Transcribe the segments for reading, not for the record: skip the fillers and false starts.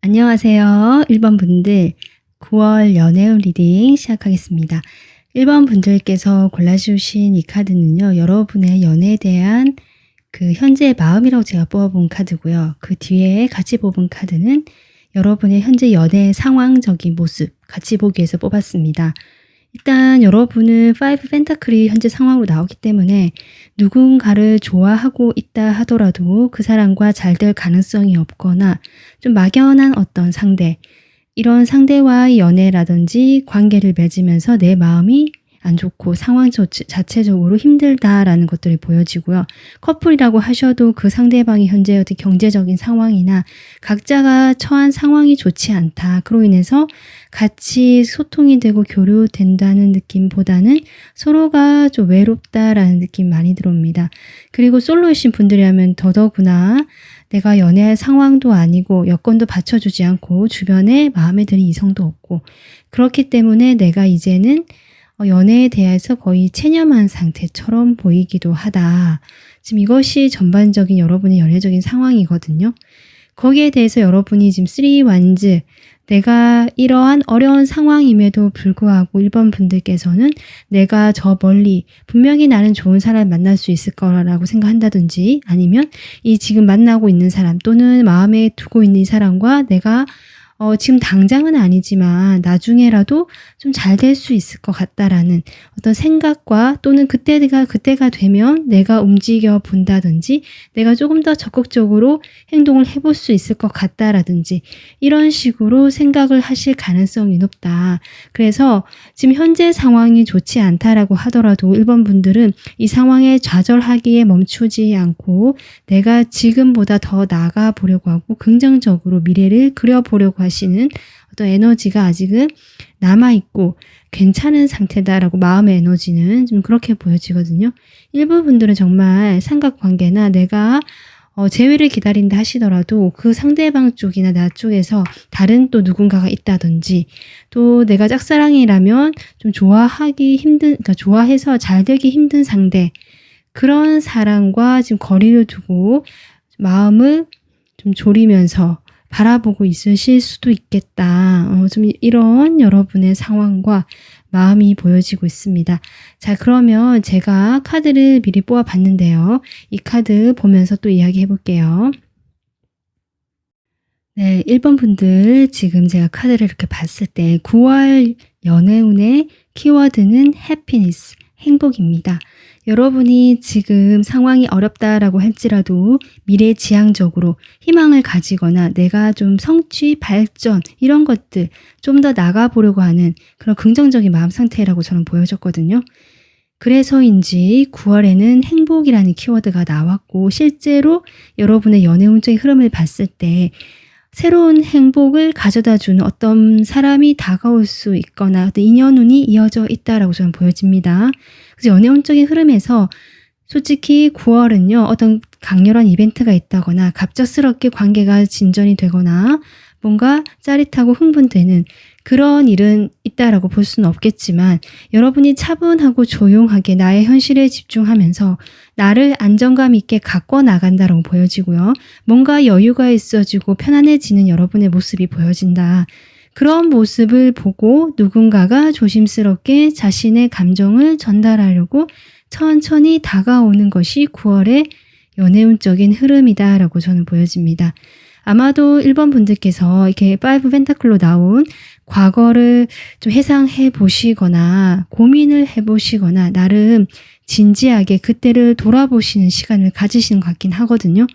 안녕하세요. 1번 분들 9월 연애운 리딩 시작하겠습니다. 1번 분들께서 골라주신 이 카드는요. 여러분의 연애에 대한 그 현재의 마음이라고 제가 뽑아본 카드고요. 그 뒤에 같이 뽑은 카드는 여러분의 현재 연애 상황적인 모습 같이 보기 위해서 뽑았습니다. 일단 여러분은 5 펜타클이 현재 상황으로 나오기 때문에 누군가를 좋아하고 있다 하더라도 그 사람과 잘 될 가능성이 없거나 좀 막연한 어떤 상대, 이런 상대와의 연애라든지 관계를 맺으면서 내 마음이 안 좋고 상황 자체적으로 힘들다라는 것들이 보여지고요. 커플이라고 하셔도 그 상대방이 현재 어떤 경제적인 상황이나 각자가 처한 상황이 좋지 않다. 그로 인해서 같이 소통이 되고 교류된다는 느낌보다는 서로가 좀 외롭다라는 느낌 많이 들어옵니다. 그리고 솔로이신 분들이라면 더더구나 내가 연애할 상황도 아니고 여건도 받쳐주지 않고 주변에 마음에 드는 이성도 없고 그렇기 때문에 내가 이제는 연애에 대해서 거의 체념한 상태처럼 보이기도 하다. 지금 이것이 전반적인 여러분의 연애적인 상황이거든요. 거기에 대해서 여러분이 지금 3 완즈, 내가 이러한 어려운 상황임에도 불구하고 1번 분들께서는 내가 저 멀리 분명히 나는 좋은 사람을 만날 수 있을 거라고 생각한다든지 아니면 이 지금 만나고 있는 사람 또는 마음에 두고 있는 이 사람과 내가 지금 당장은 아니지만 나중에라도 좀 잘 될 수 있을 것 같다라는 어떤 생각과 또는 그때가 되면 내가 움직여 본다든지 내가 조금 더 적극적으로 행동을 해볼 수 있을 것 같다라든지 이런 식으로 생각을 하실 가능성이 높다. 그래서 지금 현재 상황이 좋지 않다라고 하더라도 1번 분들은 이 상황에 좌절하기에 멈추지 않고 내가 지금보다 더 나아가 보려고 하고 긍정적으로 미래를 그려보려고 하시는 어떤 에너지가 아직은 남아있고 괜찮은 상태다라고 마음의 에너지는 좀 그렇게 보여지거든요. 일부 분들은 정말 삼각관계나 내가 재회를 기다린다 하시더라도 그 상대방 쪽이나 나 쪽에서 다른 또 누군가가 있다든지 또 내가 짝사랑이라면 좀 그러니까 좋아해서 잘 되기 힘든 상대, 그런 사람과 지금 거리를 두고 마음을 좀 졸이면서 바라보고 있으실 수도 있겠다. 좀 이런 여러분의 상황과 마음이 보여지고 있습니다. 자, 그러면 제가 카드를 미리 뽑아봤는데요. 이 카드 보면서 또 이야기해 볼게요. 네, 1번 분들 지금 제가 카드를 이렇게 봤을 때 9월 연애운의 키워드는 해피니스, 행복입니다. 여러분이 지금 상황이 어렵다라고 할지라도 미래지향적으로 희망을 가지거나 내가 좀 성취, 발전 이런 것들 좀 더 나가보려고 하는 그런 긍정적인 마음 상태라고 저는 보여졌거든요. 그래서인지 9월에는 행복이라는 키워드가 나왔고 실제로 여러분의 연애운적인 흐름을 봤을 때 새로운 행복을 가져다 주는 어떤 사람이 다가올 수 있거나 어떤 인연운이 이어져 있다라고 저는 보여집니다. 그래서 연애운적인 흐름에서 솔직히 9월은요. 어떤 강렬한 이벤트가 있다거나 갑작스럽게 관계가 진전이 되거나 뭔가 짜릿하고 흥분되는 그런 일은 있다라고 볼 수는 없겠지만 여러분이 차분하고 조용하게 나의 현실에 집중하면서 나를 안정감 있게 갖고 나간다라고 보여지고요. 뭔가 여유가 있어지고 편안해지는 여러분의 모습이 보여진다. 그런 모습을 보고 누군가가 조심스럽게 자신의 감정을 전달하려고 천천히 다가오는 것이 9월의 연애운적인 흐름이다라고 저는 보여집니다. 아마도 1번 분들께서 이렇게 5 펜타클로 나온 과거를 좀 회상해 보시거나 고민을 해 보시거나 나름 진지하게 그때를 돌아보시는 시간을 가지시는 것 같긴 하거든요.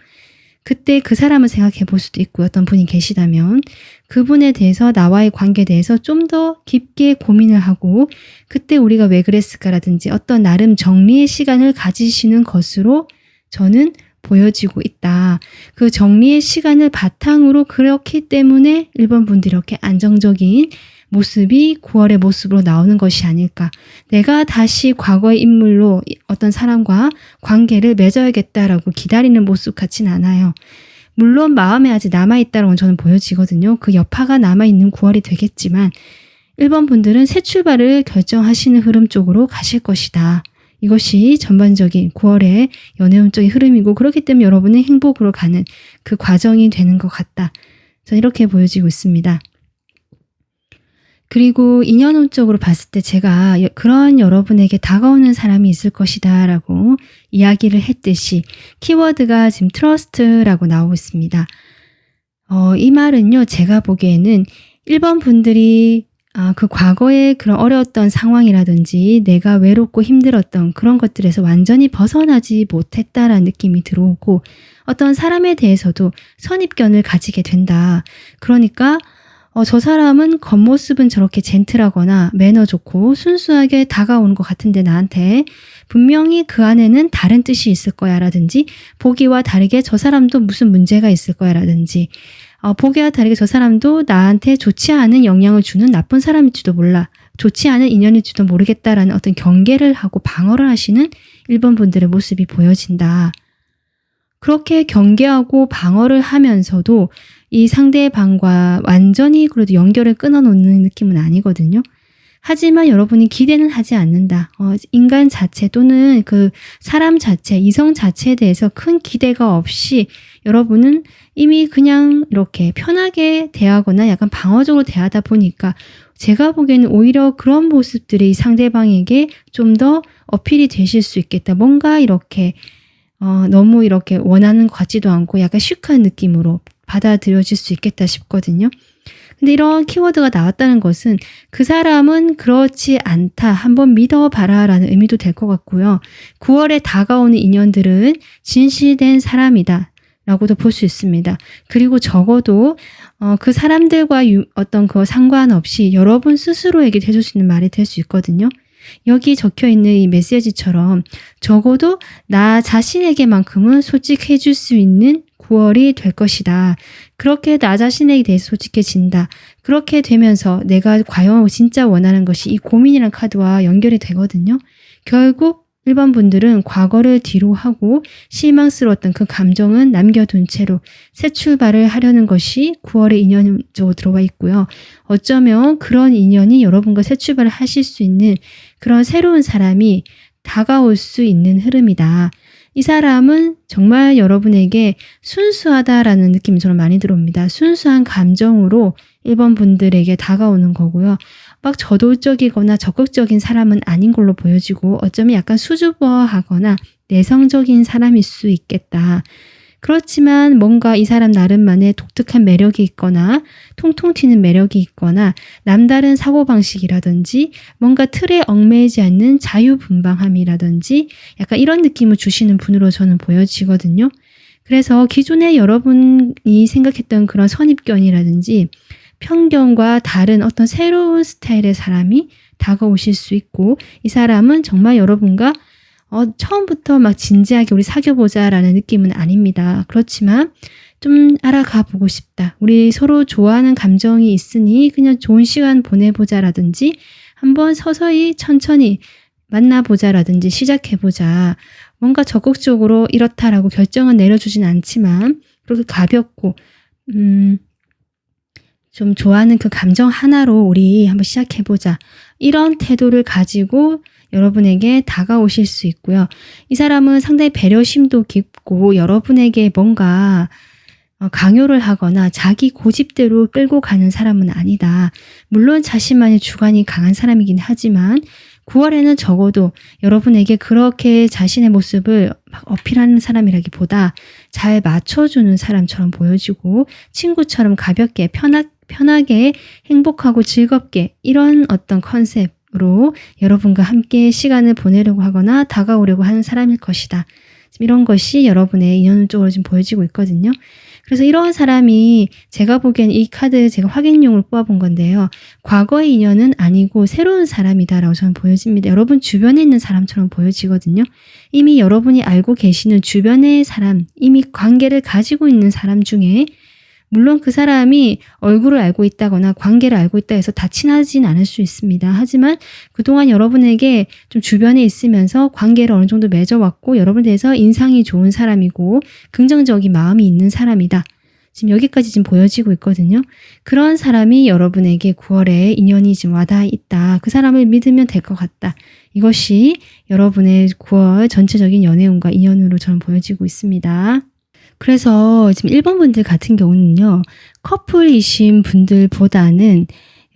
그때 그 사람을 생각해 볼 수도 있고요. 어떤 분이 계시다면 그분에 대해서 나와의 관계에 대해서 좀 더 깊게 고민을 하고 그때 우리가 왜 그랬을까라든지 어떤 나름 정리의 시간을 가지시는 것으로 저는 보여지고 있다. 그 정리의 시간을 바탕으로 그렇기 때문에 1번 분들이 이렇게 안정적인 모습이 9월의 모습으로 나오는 것이 아닐까. 내가 다시 과거의 인물로 어떤 사람과 관계를 맺어야겠다라고 기다리는 모습 같진 않아요. 물론 마음에 아직 남아있다는 건 저는 보여지거든요. 그 여파가 남아있는 9월이 되겠지만 1번 분들은 새 출발을 결정하시는 흐름 쪽으로 가실 것이다. 이것이 전반적인 9월의 연애운적인 흐름이고 그렇기 때문에 여러분의 행복으로 가는 그 과정이 되는 것 같다. 저는 이렇게 보여지고 있습니다. 그리고 인연운적으로 봤을 때 제가 그런 여러분에게 다가오는 사람이 있을 것이다 라고 이야기를 했듯이 키워드가 지금 트러스트라고 나오고 있습니다. 이 말은요, 제가 보기에는 1번 분들이 그 과거에 그런 어려웠던 상황이라든지 내가 외롭고 힘들었던 그런 것들에서 완전히 벗어나지 못했다라는 느낌이 들어오고 어떤 사람에 대해서도 선입견을 가지게 된다. 그러니까 저 사람은 겉모습은 저렇게 젠틀하거나 매너 좋고 순수하게 다가오는 것 같은데 나한테 분명히 그 안에는 다른 뜻이 있을 거야 라든지 보기와 다르게 저 사람도 무슨 문제가 있을 거야 라든지 보기와 다르게 저 사람도 나한테 좋지 않은 영향을 주는 나쁜 사람일지도 몰라. 좋지 않은 인연일지도 모르겠다라는 어떤 경계를 하고 방어를 하시는 1번 분들의 모습이 보여진다. 그렇게 경계하고 방어를 하면서도 이 상대방과 완전히 그래도 연결을 끊어놓는 느낌은 아니거든요. 하지만 여러분이 기대는 하지 않는다. 인간 자체 또는 그 사람 자체, 이성 자체에 대해서 큰 기대가 없이 여러분은 이미 그냥 이렇게 편하게 대하거나 약간 방어적으로 대하다 보니까 제가 보기에는 오히려 그런 모습들이 상대방에게 좀 더 어필이 되실 수 있겠다. 뭔가 이렇게 너무 이렇게 원하는 것 같지도 않고 약간 시크한 느낌으로 받아들여질 수 있겠다 싶거든요. 근데 이런 키워드가 나왔다는 것은 그 사람은 그렇지 않다. 한번 믿어봐라 라는 의미도 될 것 같고요. 9월에 다가오는 인연들은 진실된 사람이다 라고도 볼 수 있습니다. 그리고 적어도 그 사람들과 어떤 그 상관없이 여러분 스스로에게 해줄 수 있는 말이 될 수 있거든요. 여기 적혀 있는 이 메시지처럼 적어도 나 자신에게만큼은 솔직해질 수 있는 9월이 될 것이다. 그렇게 나 자신에 대해서 솔직해진다. 그렇게 되면서 내가 과연 진짜 원하는 것이 이 고민이란 카드와 연결이 되거든요. 결국 1번 분들은 과거를 뒤로 하고 실망스러웠던 그 감정은 남겨둔 채로 새 출발을 하려는 것이 9월의 인연적으로 들어와 있고요. 어쩌면 그런 인연이 여러분과 새 출발을 하실 수 있는 그런 새로운 사람이 다가올 수 있는 흐름이다. 이 사람은 정말 여러분에게 순수하다라는 느낌이 저는 많이 들어옵니다. 순수한 감정으로 1번 분들에게 다가오는 거고요. 막 저돌적이거나 적극적인 사람은 아닌 걸로 보여지고 어쩌면 약간 수줍어하거나 내성적인 사람일 수 있겠다. 그렇지만 뭔가 이 사람 나름만의 독특한 매력이 있거나 통통 튀는 매력이 있거나 남다른 사고방식이라든지 뭔가 틀에 얽매이지 않는 자유분방함이라든지 약간 이런 느낌을 주시는 분으로 저는 보여지거든요. 그래서 기존에 여러분이 생각했던 그런 선입견이라든지 편견과 다른 어떤 새로운 스타일의 사람이 다가오실 수 있고 이 사람은 정말 여러분과 처음부터 막 진지하게 우리 사귀어보자 라는 느낌은 아닙니다. 그렇지만 좀 알아가 보고 싶다. 우리 서로 좋아하는 감정이 있으니 그냥 좋은 시간 보내보자 라든지 한번 서서히 천천히 만나보자 라든지 시작해보자. 뭔가 적극적으로 이렇다라고 결정은 내려주진 않지만 그렇게 가볍고 좀 좋아하는 그 감정 하나로 우리 한번 시작해보자. 이런 태도를 가지고 여러분에게 다가오실 수 있고요. 이 사람은 상당히 배려심도 깊고 여러분에게 뭔가 강요를 하거나 자기 고집대로 끌고 가는 사람은 아니다. 물론 자신만의 주관이 강한 사람이긴 하지만 9월에는 적어도 여러분에게 그렇게 자신의 모습을 막 어필하는 사람이라기보다 잘 맞춰주는 사람처럼 보여지고 친구처럼 가볍게 편하게 행복하고 즐겁게 이런 어떤 컨셉으로 여러분과 함께 시간을 보내려고 하거나 다가오려고 하는 사람일 것이다. 이런 것이 여러분의 인연적으로 지금 보여지고 있거든요. 그래서 이런 사람이 제가 보기엔 이 카드 제가 확인용으로 뽑아본 건데요. 과거의 인연은 아니고 새로운 사람이다라고 저는 보여집니다. 여러분 주변에 있는 사람처럼 보여지거든요. 이미 여러분이 알고 계시는 주변의 사람, 이미 관계를 가지고 있는 사람 중에 물론 그 사람이 얼굴을 알고 있다거나 관계를 알고 있다 해서 다 친하진 않을 수 있습니다. 하지만 그동안 여러분에게 좀 주변에 있으면서 관계를 어느 정도 맺어왔고 여러분에 대해서 인상이 좋은 사람이고 긍정적인 마음이 있는 사람이다. 지금 여기까지 지금 보여지고 있거든요. 그런 사람이 여러분에게 9월에 인연이 지금 와닿아 있다. 그 사람을 믿으면 될 것 같다. 이것이 여러분의 9월 전체적인 연애운과 인연으로 저는 보여지고 있습니다. 그래서 지금 1번 분들 같은 경우는요. 커플이신 분들보다는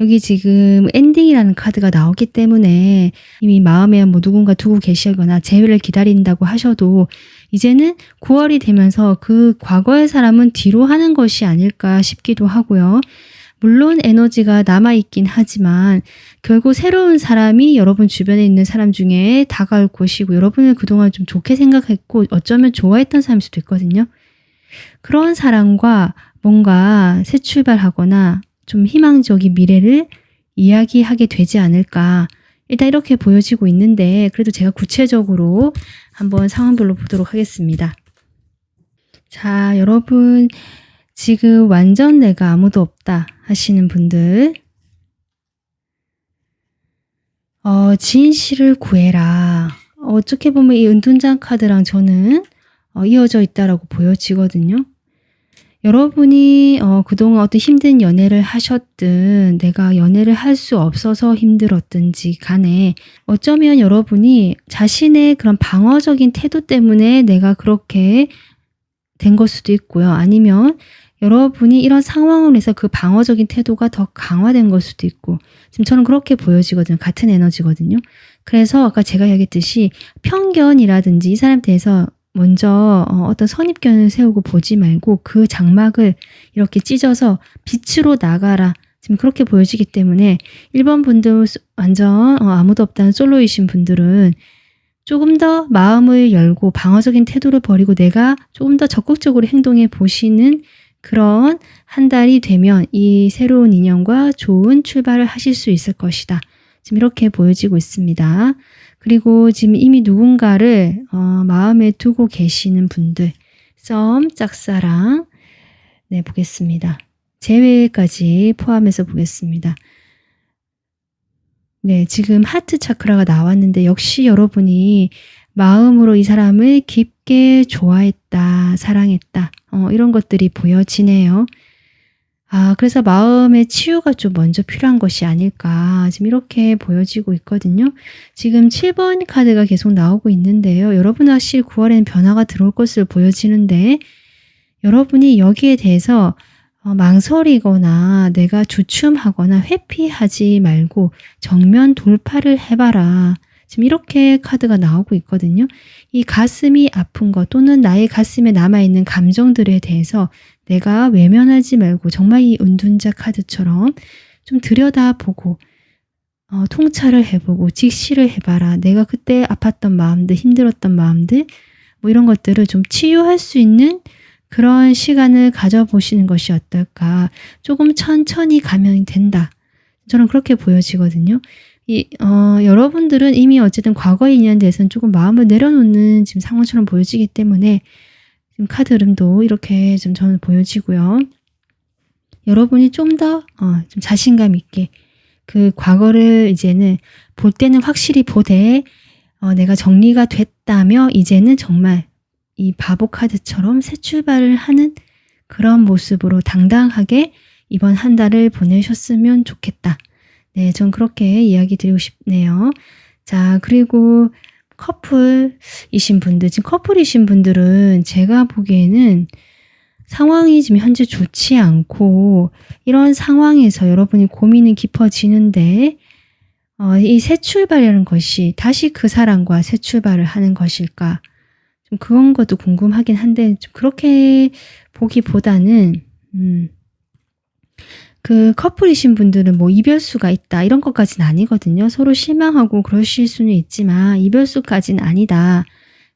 여기 지금 엔딩이라는 카드가 나오기 때문에 이미 마음에 뭐 누군가 두고 계시거나 재회를 기다린다고 하셔도 이제는 9월이 되면서 그 과거의 사람은 뒤로 하는 것이 아닐까 싶기도 하고요. 물론 에너지가 남아있긴 하지만 결국 새로운 사람이 여러분 주변에 있는 사람 중에 다가올 것이고 여러분을 그동안 좀 좋게 생각했고 어쩌면 좋아했던 사람일 수도 있거든요. 그런 사람과 뭔가 새 출발하거나 좀 희망적인 미래를 이야기하게 되지 않을까. 일단 이렇게 보여지고 있는데 그래도 제가 구체적으로 한번 상황별로 보도록 하겠습니다. 자, 여러분 지금 완전 내가 아무도 없다 하시는 분들 진실을 구해라. 어떻게 보면 이 은둔장 카드랑 저는 이어져 있다라고 보여지거든요. 여러분이 그동안 어떤 힘든 연애를 하셨든 내가 연애를 할 수 없어서 힘들었든지 간에 어쩌면 여러분이 자신의 그런 방어적인 태도 때문에 내가 그렇게 된 걸 수도 있고요. 아니면 여러분이 이런 상황을 해서 그 방어적인 태도가 더 강화된 걸 수도 있고 지금 저는 그렇게 보여지거든요. 같은 에너지거든요. 그래서 아까 제가 얘기했듯이 편견이라든지 이 사람에 대해서 먼저 어떤 선입견을 세우고 보지 말고 그 장막을 이렇게 찢어서 빛으로 나가라. 지금 그렇게 보여지기 때문에 1번 분들 완전 아무도 없다는 솔로이신 분들은 조금 더 마음을 열고 방어적인 태도를 버리고 내가 조금 더 적극적으로 행동해 보시는 그런 한 달이 되면 이 새로운 인연과 좋은 출발을 하실 수 있을 것이다. 지금 이렇게 보여지고 있습니다. 그리고 지금 이미 누군가를 마음에 두고 계시는 분들 썸, 짝사랑 네 보겠습니다. 재회까지 포함해서 보겠습니다. 네, 지금 하트 차크라가 나왔는데 역시 여러분이 마음으로 이 사람을 깊게 좋아했다, 사랑했다 이런 것들이 보여지네요. 그래서 마음의 치유가 좀 먼저 필요한 것이 아닐까 지금 이렇게 보여지고 있거든요. 지금 7번 카드가 계속 나오고 있는데요. 여러분 확실히 9월에는 변화가 들어올 것으로 보여지는데 여러분이 여기에 대해서 망설이거나 내가 주춤하거나 회피하지 말고 정면 돌파를 해봐라. 지금 이렇게 카드가 나오고 있거든요. 이 가슴이 아픈 것 또는 나의 가슴에 남아있는 감정들에 대해서 내가 외면하지 말고 정말 이 은둔자 카드처럼 좀 들여다보고 통찰을 해보고 직시를 해봐라. 내가 그때 아팠던 마음들, 힘들었던 마음들 뭐 이런 것들을 좀 치유할 수 있는 그런 시간을 가져보시는 것이 어떨까. 조금 천천히 가면 된다. 저는 그렇게 보여지거든요. 여러분들은 이미 어쨌든 과거의 인연에 대해서는 조금 마음을 내려놓는 지금 상황처럼 보여지기 때문에 지금 카드 흐름도 이렇게 좀 저는 보여지고요. 여러분이 좀 더 좀 자신감 있게 그 과거를 이제는 볼 때는 확실히 보되 내가 정리가 됐다며 이제는 정말 이 바보 카드처럼 새 출발을 하는 그런 모습으로 당당하게 이번 한 달을 보내셨으면 좋겠다. 네, 전 그렇게 이야기 드리고 싶네요. 자, 그리고 커플이신 분들, 지금 커플이신 분들은 제가 보기에는 상황이 지금 현재 좋지 않고 이런 상황에서 여러분이 고민이 깊어지는데 이 새 출발이라는 것이 다시 그 사람과 새 출발을 하는 것일까? 좀 그런 것도 궁금하긴 한데 좀 그렇게 보기보다는 그 커플이신 분들은 뭐 이별수가 있다 이런 것까지는 아니거든요. 서로 실망하고 그러실 수는 있지만 이별수까지는 아니다.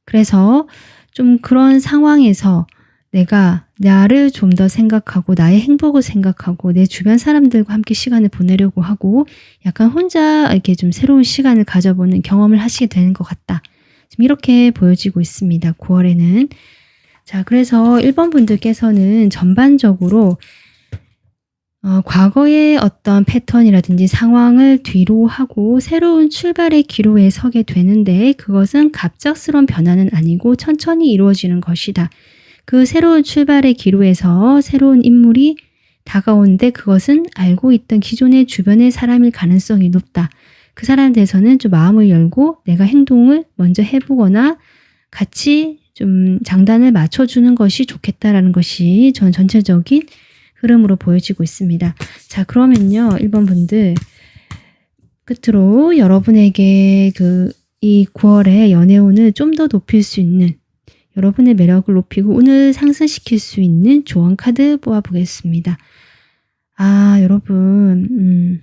그래서 좀 그런 상황에서 내가 나를 좀 더 생각하고 나의 행복을 생각하고 내 주변 사람들과 함께 시간을 보내려고 하고 약간 혼자 이렇게 좀 새로운 시간을 가져보는 경험을 하시게 되는 것 같다. 지금 이렇게 보여지고 있습니다. 9월에는. 자, 그래서 1번 분들께서는 전반적으로 과거의 어떤 패턴이라든지 상황을 뒤로 하고 새로운 출발의 기로에 서게 되는데 그것은 갑작스러운 변화는 아니고 천천히 이루어지는 것이다. 그 새로운 출발의 기로에서 새로운 인물이 다가오는데 그것은 알고 있던 기존의 주변의 사람일 가능성이 높다. 그 사람에 대해서는 좀 마음을 열고 내가 행동을 먼저 해보거나 같이 좀 장단을 맞춰주는 것이 좋겠다라는 것이 전 전체적인 흐름으로 보여지고 있습니다. 자, 그러면요. 1번 분들 끝으로 여러분에게 이 9월에 연애운을 좀 더 높일 수 있는, 여러분의 매력을 높이고 운을 상승시킬 수 있는 조언 카드 뽑아보겠습니다. 아, 여러분,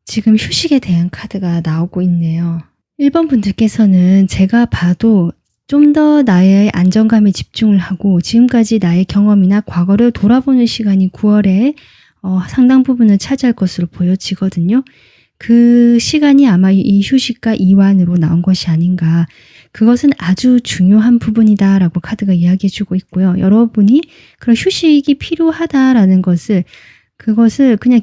지금 휴식에 대한 카드가 나오고 있네요. 1번 분들께서는 제가 봐도 좀 더 나의 안정감에 집중을 하고 지금까지 나의 경험이나 과거를 돌아보는 시간이 9월에 상당 부분을 차지할 것으로 보여지거든요. 그 시간이 아마 이 휴식과 이완으로 나온 것이 아닌가. 그것은 아주 중요한 부분이다라고 카드가 이야기해주고 있고요. 여러분이 그런 휴식이 필요하다라는 그것을 그냥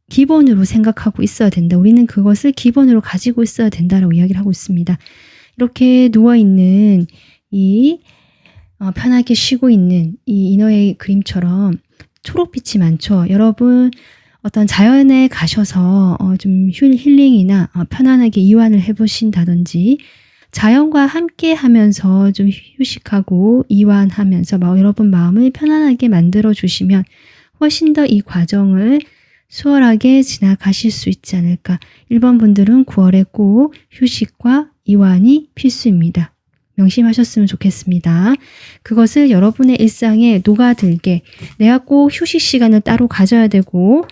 기본으로 생각하고 있어야 된다. 우리는 그것을 기본으로 가지고 있어야 된다라고 이야기를 하고 있습니다. 이렇게 누워있는 편하게 쉬고 있는 이 인어의 그림처럼 초록빛이 많죠. 여러분 어떤 자연에 가셔서 좀 힐링이나 편안하게 이완을 해보신다든지 자연과 함께 하면서 좀 휴식하고 이완하면서 여러분 마음을 편안하게 만들어 주시면 훨씬 더 이 과정을 수월하게 지나가실 수 있지 않을까. 1번 분들은 9월에 꼭 휴식과 이완이 필수입니다. 명심하셨으면 좋겠습니다. 그것을 여러분의 일상에 녹아들게, 내가 꼭 휴식 시간을 따로 가져야 되고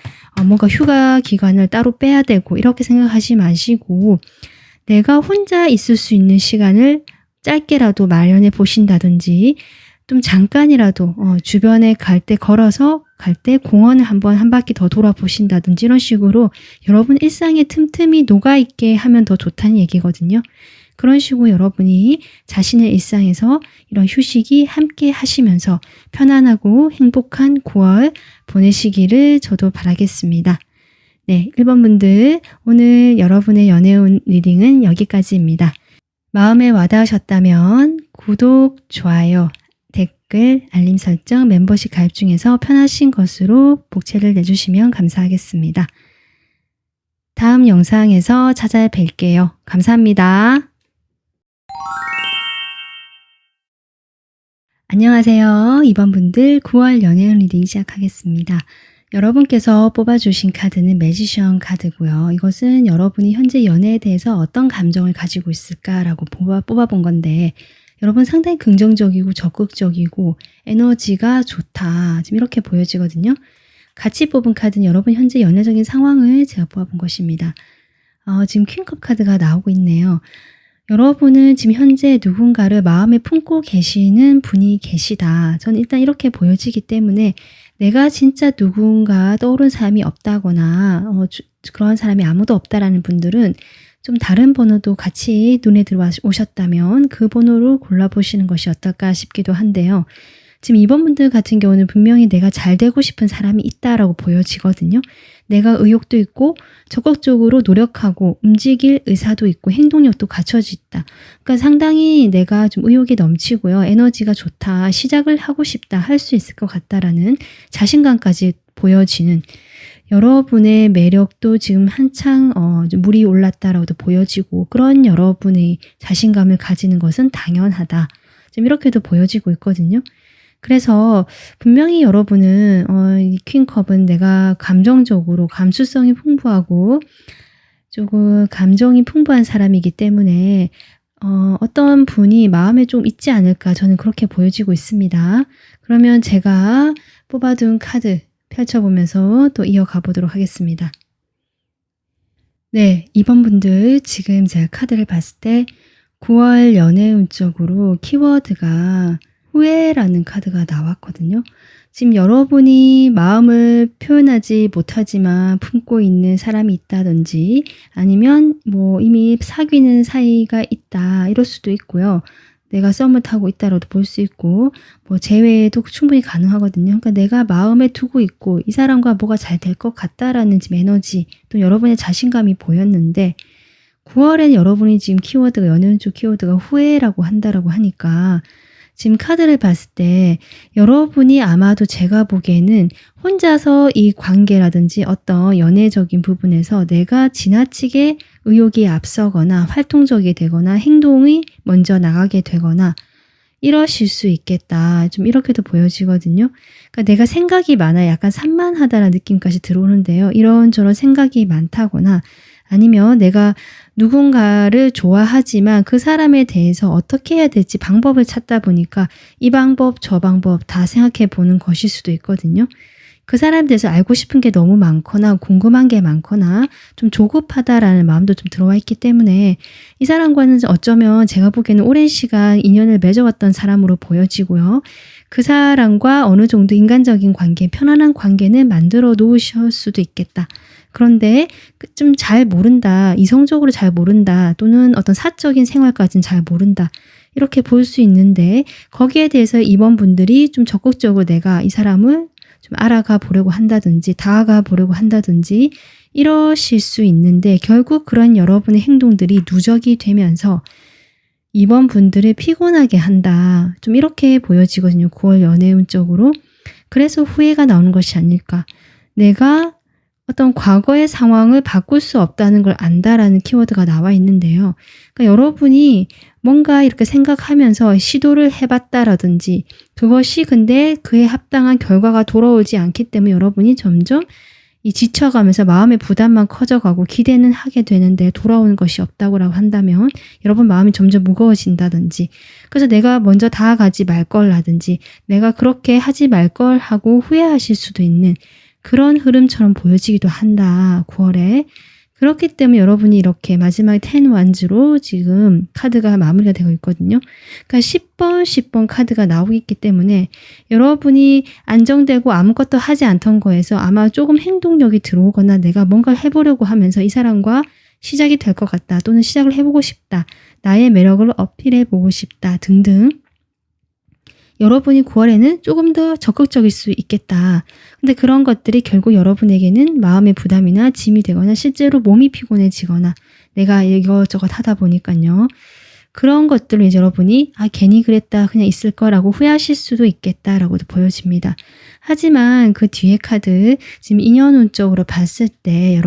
뭔가 휴가 기간을 따로 빼야 되고 이렇게 생각하지 마시고 내가 혼자 있을 수 있는 시간을 짧게라도 마련해 보신다든지 좀 잠깐이라도 주변에 걸어서 갈 때 공원을 한번 한 바퀴 더 돌아보신다든지 이런 식으로 여러분 일상에 틈틈이 녹아있게 하면 더 좋다는 얘기거든요. 그런 식으로 여러분이 자신의 일상에서 이런 휴식이 함께 하시면서 편안하고 행복한 9월 보내시기를 저도 바라겠습니다. 네, 1번 분들 오늘 여러분의 연애운 리딩은 여기까지입니다. 마음에 와닿으셨다면 구독, 좋아요, 댓글, 알림 설정, 멤버십 가입 중에서 편하신 것으로 복채를 내주시면 감사하겠습니다. 다음 영상에서 찾아뵐게요. 감사합니다. 안녕하세요. 2번 분들 9월 연애운 리딩 시작하겠습니다. 여러분께서 뽑아주신 카드는 매지션 카드고요. 이것은 여러분이 현재 연애에 대해서 어떤 감정을 가지고 있을까라고 뽑아본 건데 여러분 상당히 긍정적이고 적극적이고 에너지가 좋다. 지금 이렇게 보여지거든요. 같이 뽑은 카드는 여러분 현재 연애적인 상황을 제가 뽑아본 것입니다. 지금 퀸컵 카드가 나오고 있네요. 여러분은 지금 현재 누군가를 마음에 품고 계시는 분이 계시다. 저는 일단 이렇게 보여지기 때문에 내가 진짜 누군가 떠오른 사람이 없다거나 그런 사람이 아무도 없다라는 분들은 좀 다른 번호도 같이 눈에 들어오셨다면 그 번호로 골라보시는 것이 어떨까 싶기도 한데요. 지금 2번 분들 같은 경우는 분명히 내가 잘 되고 싶은 사람이 있다라고 보여지거든요. 내가 의욕도 있고 적극적으로 노력하고 움직일 의사도 있고 행동력도 갖춰져 있다. 그러니까 상당히 내가 좀 의욕이 넘치고요. 에너지가 좋다. 시작을 하고 싶다. 할 수 있을 것 같다라는 자신감까지 보여지는 여러분의 매력도 지금 한창 좀 물이 올랐다라고도 보여지고 그런 여러분의 자신감을 가지는 것은 당연하다. 지금 이렇게도 보여지고 있거든요. 그래서 분명히 여러분은 이 퀸컵은 내가 감정적으로 감수성이 풍부하고 조금 감정이 풍부한 사람이기 때문에 어떤 분이 마음에 좀 있지 않을까 저는 그렇게 보여지고 있습니다. 그러면 제가 뽑아둔 카드 펼쳐보면서 또 이어가 보도록 하겠습니다. 네, 2번 분들 지금 제가 카드를 봤을 때 9월 연애운 쪽으로 키워드가 후회라는 카드가 나왔거든요. 지금 여러분이 마음을 표현하지 못하지만 품고 있는 사람이 있다든지 아니면 이미 사귀는 사이가 있다 이럴 수도 있고요. 내가 썸을 타고 있다라도 볼 수 있고 재회도 충분히 가능하거든요. 그러니까 내가 마음에 두고 있고 이 사람과 뭐가 잘 될 것 같다라는 지금 에너지 또 여러분의 자신감이 보였는데 9월엔 여러분이 지금 키워드가 연애운 쪽 키워드가 후회라고 한다라고 하니까 지금 카드를 봤을 때 여러분이 아마도 제가 보기에는 혼자서 이 관계라든지 어떤 연애적인 부분에서 내가 지나치게 의욕이 앞서거나 활동적이 되거나 행동이 먼저 나가게 되거나 이러실 수 있겠다. 좀 이렇게도 보여지거든요. 그러니까 내가 생각이 많아 약간 산만하다라는 느낌까지 들어오는데요. 이런저런 생각이 많다거나 아니면 내가 누군가를 좋아하지만 그 사람에 대해서 어떻게 해야 될지 방법을 찾다 보니까 이 방법 저 방법 다 생각해 보는 것일 수도 있거든요. 그 사람에 대해서 알고 싶은 게 너무 많거나 궁금한 게 많거나 좀 조급하다라는 마음도 좀 들어와 있기 때문에 이 사람과는 어쩌면 제가 보기에는 오랜 시간 인연을 맺어왔던 사람으로 보여지고요. 그 사람과 어느 정도 인간적인 관계, 편안한 관계는 만들어 놓으실 수도 있겠다. 그런데 좀 잘 모른다, 이성적으로 잘 모른다, 또는 어떤 사적인 생활까지는 잘 모른다. 이렇게 볼 수 있는데 거기에 대해서 이번 분들이 좀 적극적으로 내가 이 사람을 좀 알아가 보려고 한다든지 다가가 보려고 한다든지 이러실 수 있는데 결국 그런 여러분의 행동들이 누적이 되면서 이번 분들을 피곤하게 한다. 좀 이렇게 보여지거든요. 9월 연애운적으로. 그래서 후회가 나오는 것이 아닐까. 내가 어떤 과거의 상황을 바꿀 수 없다는 걸 안다라는 키워드가 나와 있는데요. 그러니까 여러분이 뭔가 이렇게 생각하면서 시도를 해봤다라든지 그것이 근데 그에 합당한 결과가 돌아오지 않기 때문에 여러분이 점점 이 지쳐가면서 마음의 부담만 커져가고 기대는 하게 되는데 돌아오는 것이 없다고 한다면 여러분 마음이 점점 무거워진다든지 그래서 내가 먼저 다가가지 말걸라든지 내가 그렇게 하지 말걸 하고 후회하실 수도 있는 그런 흐름처럼 보여지기도 한다. 9월에. 그렇기 때문에 여러분이 이렇게 마지막에 10 완즈로 지금 카드가 마무리가 되고 있거든요. 그러니까 10번 카드가 나오고 있기 때문에 여러분이 안정되고 아무것도 하지 않던 거에서 아마 조금 행동력이 들어오거나 내가 뭔가를 해보려고 하면서 이 사람과 시작이 될 것 같다. 또는 시작을 해보고 싶다. 나의 매력을 어필해보고 싶다. 등등. 여러분이 9월에는 조금 더 적극적일 수 있겠다. 근데 그런 것들이 결국 여러분에게는 마음의 부담이나 짐이 되거나 실제로 몸이 피곤해지거나 내가 이것저것 하다 보니까요. 그런 것들을 이제 여러분이 괜히 그랬다 그냥 있을 거라고 후회하실 수도 있겠다라고도 보여집니다. 하지만 그 뒤에 카드 지금 인연운적으로 봤을 때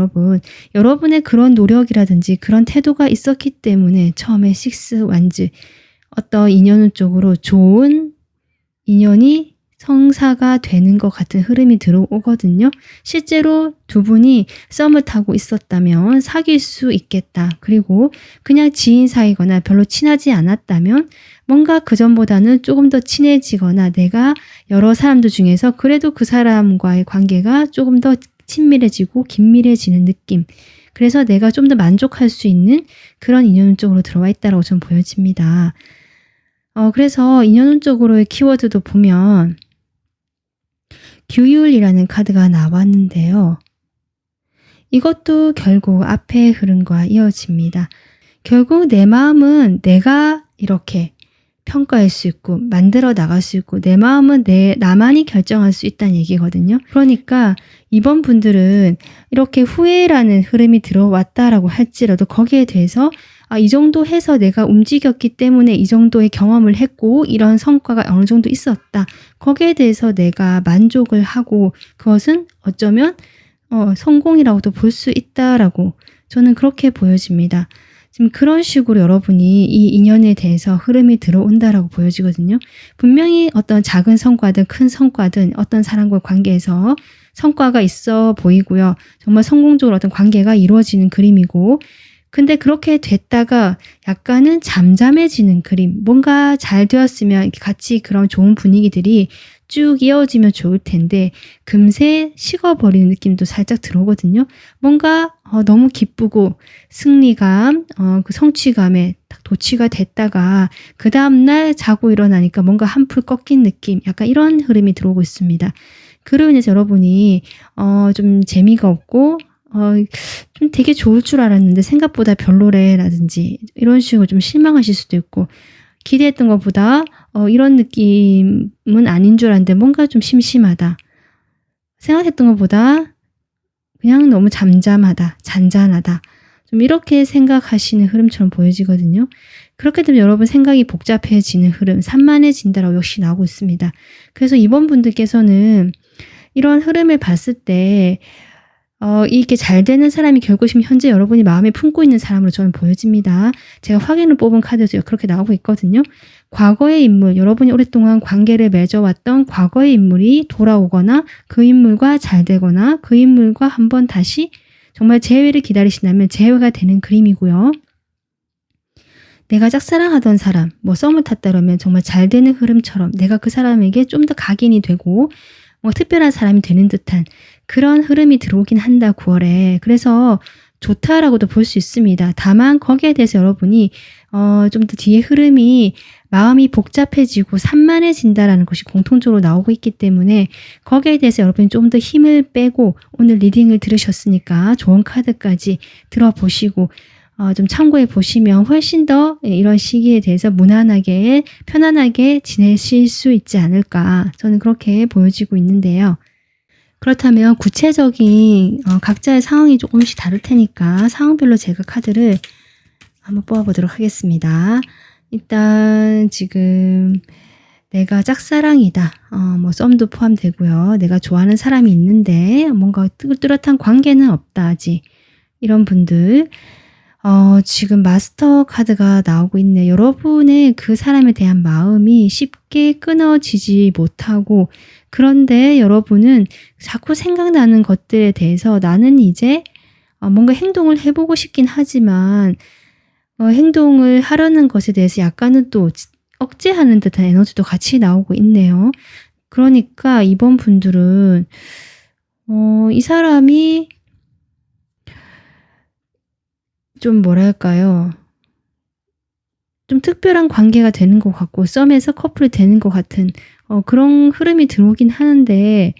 여러분의 그런 노력이라든지 그런 태도가 있었기 때문에 처음에 6 완즈 어떤 인연운적으로 좋은 인연이 성사가 되는 것 같은 흐름이 들어오거든요. 실제로 두 분이 썸을 타고 있었다면 사귈 수 있겠다. 그리고 그냥 지인 사이거나 별로 친하지 않았다면 뭔가 그전보다는 조금 더 친해지거나 내가 여러 사람들 중에서 그래도 그 사람과의 관계가 조금 더 친밀해지고 긴밀해지는 느낌. 그래서 내가 좀 더 만족할 수 있는 그런 인연 쪽으로 들어와 있다고 좀 보여집니다. 그래서 인연운적으로의 키워드도 보면 규율이라는 카드가 나왔는데요. 이것도 결국 앞의 흐름과 이어집니다. 결국 내 마음은 내가 이렇게 평가할 수 있고 만들어 나갈 수 있고 내 마음은 나만이 결정할 수 있다는 얘기거든요. 그러니까 이번 분들은 이렇게 후회라는 흐름이 들어왔다라고 할지라도 거기에 대해서 이 정도 해서 내가 움직였기 때문에 이 정도의 경험을 했고 이런 성과가 어느 정도 있었다. 거기에 대해서 내가 만족을 하고 그것은 어쩌면 성공이라고도 볼 수 있다라고 저는 그렇게 보여집니다. 지금 그런 식으로 여러분이 이 인연에 대해서 흐름이 들어온다라고 보여지거든요. 분명히 어떤 작은 성과든 큰 성과든 어떤 사람과 관계에서 성과가 있어 보이고요. 정말 성공적으로 어떤 관계가 이루어지는 그림이고 근데 그렇게 됐다가 약간은 잠잠해지는 그림, 뭔가 잘 되었으면 같이 그런 좋은 분위기들이 쭉 이어지면 좋을 텐데 금세 식어버리는 느낌도 살짝 들어오거든요. 뭔가 너무 기쁘고 승리감, 그 성취감에 딱 도취가 됐다가 그 다음날 자고 일어나니까 뭔가 한풀 꺾인 느낌, 약간 이런 흐름이 들어오고 있습니다. 그러면 이제 여러분이 좀 재미가 없고 좀 되게 좋을 줄 알았는데 생각보다 별로래라든지 이런 식으로 좀 실망하실 수도 있고 기대했던 것보다 이런 느낌은 아닌 줄 알았는데 뭔가 좀 심심하다. 생각했던 것보다 그냥 너무 잠잠하다, 잔잔하다. 좀 이렇게 생각하시는 흐름처럼 보여지거든요. 그렇게 되면 여러분 생각이 복잡해지는 흐름, 산만해진다라고 역시 나오고 있습니다. 그래서 이번 분들께서는 이런 흐름을 봤을 때 이게 잘 되는 사람이 결국 현재 여러분이 마음에 품고 있는 사람으로 저는 보여집니다. 제가 확인을 뽑은 카드도 그렇게 나오고 있거든요. 과거의 인물, 여러분이 오랫동안 관계를 맺어왔던 과거의 인물이 돌아오거나 그 인물과 잘 되거나 그 인물과 한번 다시 정말 재회를 기다리신다면 재회가 되는 그림이고요. 내가 짝사랑하던 사람, 썸을 탔다 그러면 정말 잘 되는 흐름처럼 내가 그 사람에게 좀 더 각인이 되고 특별한 사람이 되는 듯한 그런 흐름이 들어오긴 한다, 9월에. 그래서 좋다라고도 볼 수 있습니다. 다만 거기에 대해서 여러분이 좀 더 뒤에 흐름이 마음이 복잡해지고 산만해진다라는 것이 공통적으로 나오고 있기 때문에 거기에 대해서 여러분이 좀 더 힘을 빼고 오늘 리딩을 들으셨으니까 좋은 카드까지 들어보시고 좀 참고해 보시면 훨씬 더 이런 시기에 대해서 무난하게 편안하게 지내실 수 있지 않을까, 저는 그렇게 보여지고 있는데요. 그렇다면 구체적인 각자의 상황이 조금씩 다를 테니까 상황별로 제가 카드를 한번 뽑아보도록 하겠습니다. 일단 지금 내가 짝사랑이다, 썸도 포함되고요. 내가 좋아하는 사람이 있는데 뭔가 뚜렷한 관계는 없다 아직, 이런 분들 지금 마스터 카드가 나오고 있네요. 여러분의 그 사람에 대한 마음이 쉽게 끊어지지 못하고, 그런데 여러분은 자꾸 생각나는 것들에 대해서 나는 이제 뭔가 행동을 해보고 싶긴 하지만 행동을 하려는 것에 대해서 약간은 또 억제하는 듯한 에너지도 같이 나오고 있네요. 그러니까 이번 분들은 이 사람이 좀 뭐랄까요, 좀 특별한 관계가 되는 것 같고 썸에서 커플이 되는 것 같은 그런 흐름이 들어오긴 하는데,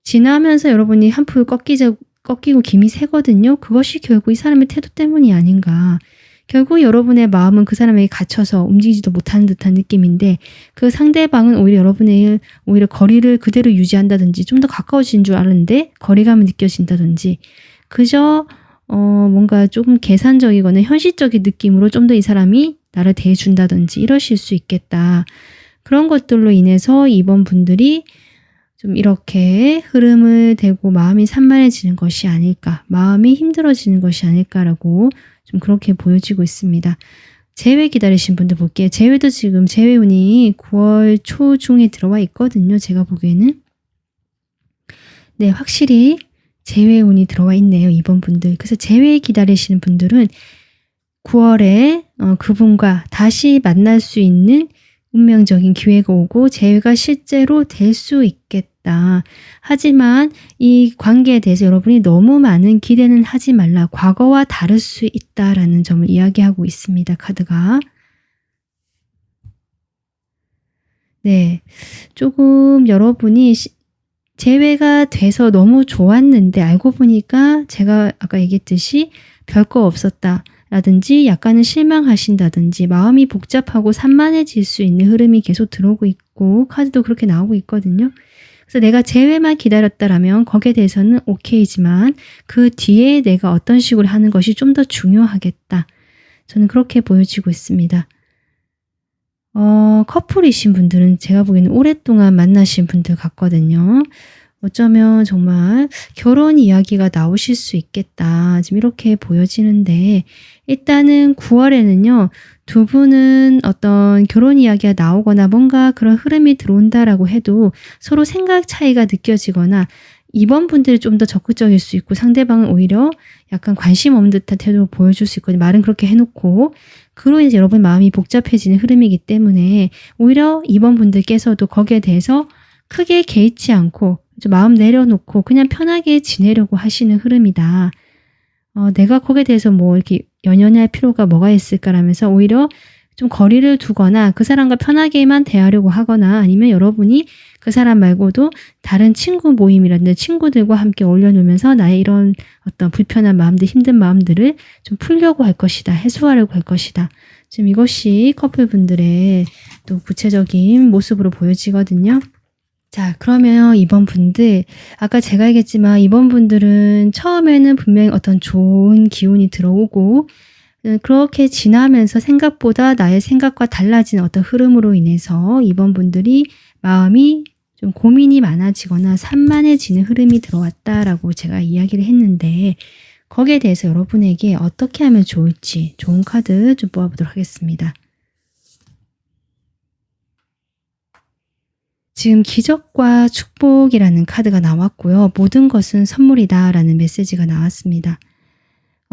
지나면서 여러분이 한풀 꺾이고 김이 새거든요. 그것이 결국 이 사람의 태도 때문이 아닌가. 결국 여러분의 마음은 그 사람에게 갇혀서 움직이지도 못하는 듯한 느낌인데, 그 상대방은 오히려 여러분의 오히려 거리를 그대로 유지한다든지 좀 더 가까워진 줄 아는데 거리감이 느껴진다든지, 그저 뭔가 조금 계산적이거나 현실적인 느낌으로 좀 더 이 사람이 나를 대해준다든지 이러실 수 있겠다. 그런 것들로 인해서 이번 분들이 좀 이렇게 흐름을 대고 마음이 산만해지는 것이 아닐까, 마음이 힘들어지는 것이 아닐까라고 좀 그렇게 보여지고 있습니다. 재회 기다리신 분들 볼게요. 재회도 지금 재회운이 9월 초중에 들어와 있거든요. 제가 보기에는. 네, 확실히 재회운이 들어와 있네요, 이번 분들. 그래서 재회 기다리시는 분들은 9월에 그분과 다시 만날 수 있는 운명적인 기회가 오고 재회가 실제로 될 수 있겠다. 하지만 이 관계에 대해서 여러분이 너무 많은 기대는 하지 말라. 과거와 다를 수 있다라는 점을 이야기하고 있습니다, 카드가. 네, 조금 여러분이 재회가 돼서 너무 좋았는데 알고 보니까 제가 아까 얘기했듯이 별거 없었다 라든지 약간은 실망하신다든지 마음이 복잡하고 산만해질 수 있는 흐름이 계속 들어오고 있고, 카드도 그렇게 나오고 있거든요. 그래서 내가 재회만 기다렸다라면 거기에 대해서는 오케이지만 그 뒤에 내가 어떤 식으로 하는 것이 좀 더 중요하겠다, 저는 그렇게 보여지고 있습니다. 커플이신 분들은 제가 보기에는 오랫동안 만나신 분들 같거든요. 어쩌면 정말 결혼 이야기가 나오실 수 있겠다, 지금 이렇게 보여지는데, 일단은 9월에는요 두 분은 어떤 결혼 이야기가 나오거나 뭔가 그런 흐름이 들어온다라고 해도 서로 생각 차이가 느껴지거나 이번 분들이 좀 더 적극적일 수 있고 상대방은 오히려 약간 관심 없는 듯한 태도를 보여줄 수 있거든요. 말은 그렇게 해놓고. 그로 인해서 여러분 마음이 복잡해지는 흐름이기 때문에 오히려 이번 분들께서도 거기에 대해서 크게 개의치 않고 좀 마음 내려놓고 그냥 편하게 지내려고 하시는 흐름이다. 내가 거기에 대해서 뭐 이렇게 연연할 필요가 뭐가 있을까라면서 오히려 좀 거리를 두거나 그 사람과 편하게만 대하려고 하거나, 아니면 여러분이 그 사람 말고도 다른 친구 모임이라든지 친구들과 함께 어울려놓으면서 나의 이런 어떤 불편한 마음들, 힘든 마음들을 좀 풀려고 할 것이다, 해소하려고 할 것이다. 지금 이것이 커플분들의 또 구체적인 모습으로 보여지거든요. 자, 그러면 이번 분들, 아까 제가 얘기했지만 이번 분들은 처음에는 분명히 어떤 좋은 기운이 들어오고 그렇게 지나면서 생각보다 나의 생각과 달라진 어떤 흐름으로 인해서 이번 분들이 마음이 좀 고민이 많아지거나 산만해지는 흐름이 들어왔다라고 제가 이야기를 했는데 거기에 대해서 여러분에게 어떻게 하면 좋을지 좋은 카드 좀 뽑아보도록 하겠습니다. 지금 기적과 축복이라는 카드가 나왔고요. 모든 것은 선물이다 라는 메시지가 나왔습니다.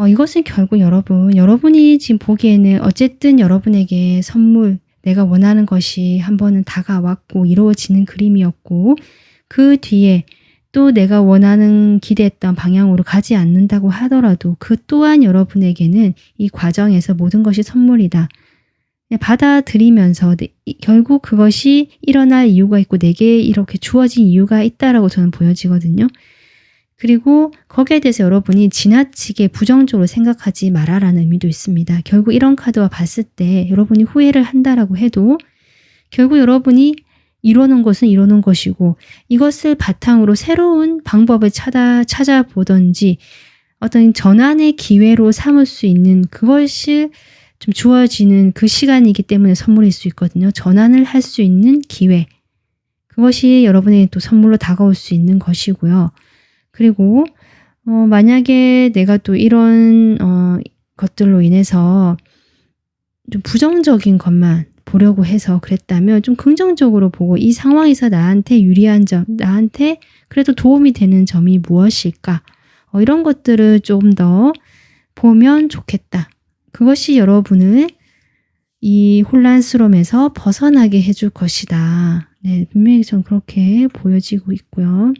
이것은 결국 여러분이 지금 보기에는 어쨌든 여러분에게 선물, 내가 원하는 것이 한 번은 다가왔고 이루어지는 그림이었고 그 뒤에 또 내가 원하는 기대했던 방향으로 가지 않는다고 하더라도 그 또한 여러분에게는 이 과정에서 모든 것이 선물이다. 받아들이면서 결국 그것이 일어날 이유가 있고 내게 이렇게 주어진 이유가 있다라고 저는 보여지거든요. 그리고 거기에 대해서 여러분이 지나치게 부정적으로 생각하지 마라라는 의미도 있습니다. 결국 이런 카드와 봤을 때 여러분이 후회를 한다라고 해도 결국 여러분이 이루는 것은 이루는 것이고 이것을 바탕으로 새로운 방법을 찾아보던지 어떤 전환의 기회로 삼을 수 있는 그것이 좀 주어지는 그 시간이기 때문에 선물일 수 있거든요. 전환을 할 수 있는 기회. 그것이 여러분에게 또 선물로 다가올 수 있는 것이고요. 그리고 만약에 내가 또 이런 것들로 인해서 좀 부정적인 것만 보려고 해서 그랬다면 좀 긍정적으로 보고 이 상황에서 나한테 유리한 점, 나한테 그래도 도움이 되는 점이 무엇일까? 이런 것들을 좀 더 보면 좋겠다. 그것이 여러분을 이 혼란스러움에서 벗어나게 해줄 것이다. 네, 분명히 전 그렇게 보여지고 있고요.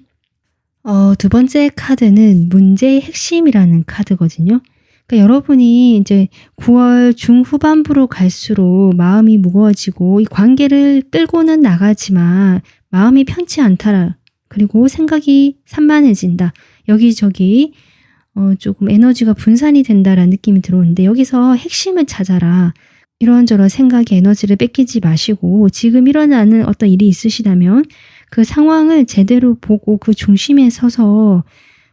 두 번째 카드는 문제의 핵심이라는 카드거든요. 그러니까 여러분이 이제 9월 중후반부로 갈수록 마음이 무거워지고 이 관계를 끌고는 나가지만 마음이 편치 않다라. 그리고 생각이 산만해진다. 여기저기 조금 에너지가 분산이 된다라는 느낌이 들어오는데 여기서 핵심을 찾아라. 이런저런 생각에 에너지를 뺏기지 마시고 지금 일어나는 어떤 일이 있으시다면 그 상황을 제대로 보고 그 중심에 서서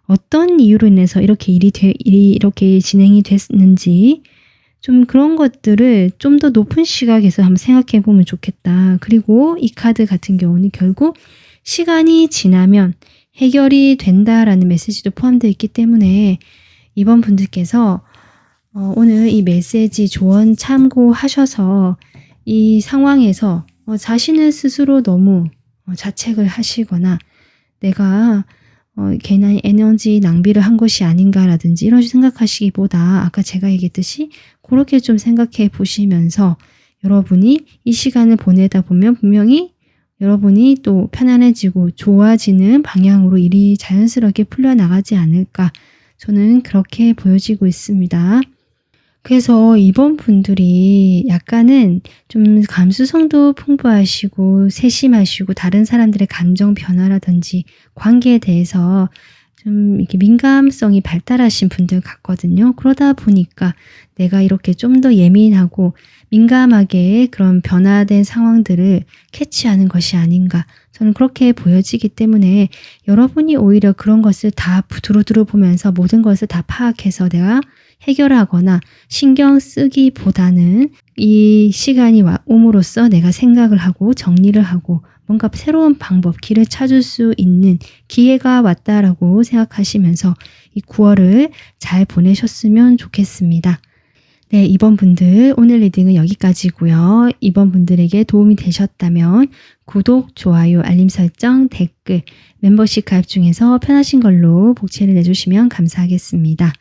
어떤 이유로 인해서 이렇게 일이 이렇게 진행이 됐는지 좀 그런 것들을 좀 더 높은 시각에서 한번 생각해 보면 좋겠다. 그리고 이 카드 같은 경우는 결국 시간이 지나면 해결이 된다라는 메시지도 포함되어 있기 때문에 이번 분들께서 오늘 이 메시지 조언 참고하셔서 이 상황에서 자신을 스스로 너무 자책을 하시거나 내가 괜한 에너지 낭비를 한 것이 아닌가라든지 이런 식으로 생각하시기보다 아까 제가 얘기했듯이 그렇게 좀 생각해 보시면서 여러분이 이 시간을 보내다 보면 분명히 여러분이 또 편안해지고 좋아지는 방향으로 일이 자연스럽게 풀려나가지 않을까 저는 그렇게 보여지고 있습니다. 그래서 이번 분들이 약간은 좀 감수성도 풍부하시고 세심하시고 다른 사람들의 감정 변화라든지 관계에 대해서 좀 이렇게 민감성이 발달하신 분들 같거든요. 그러다 보니까 내가 이렇게 좀 더 예민하고 민감하게 그런 변화된 상황들을 캐치하는 것이 아닌가. 저는 그렇게 보여지기 때문에 여러분이 오히려 그런 것을 다 두루두루 보면서 모든 것을 다 파악해서 내가 해결하거나 신경 쓰기보다는 이 시간이 옴으로써 내가 생각을 하고 정리를 하고 뭔가 새로운 방법, 길을 찾을 수 있는 기회가 왔다라고 생각하시면서 이 9월을 잘 보내셨으면 좋겠습니다. 네, 이번 분들 오늘 리딩은 여기까지고요. 이번 분들에게 도움이 되셨다면 구독, 좋아요, 알림 설정, 댓글, 멤버십 가입 중에서 편하신 걸로 복채를 내주시면 감사하겠습니다.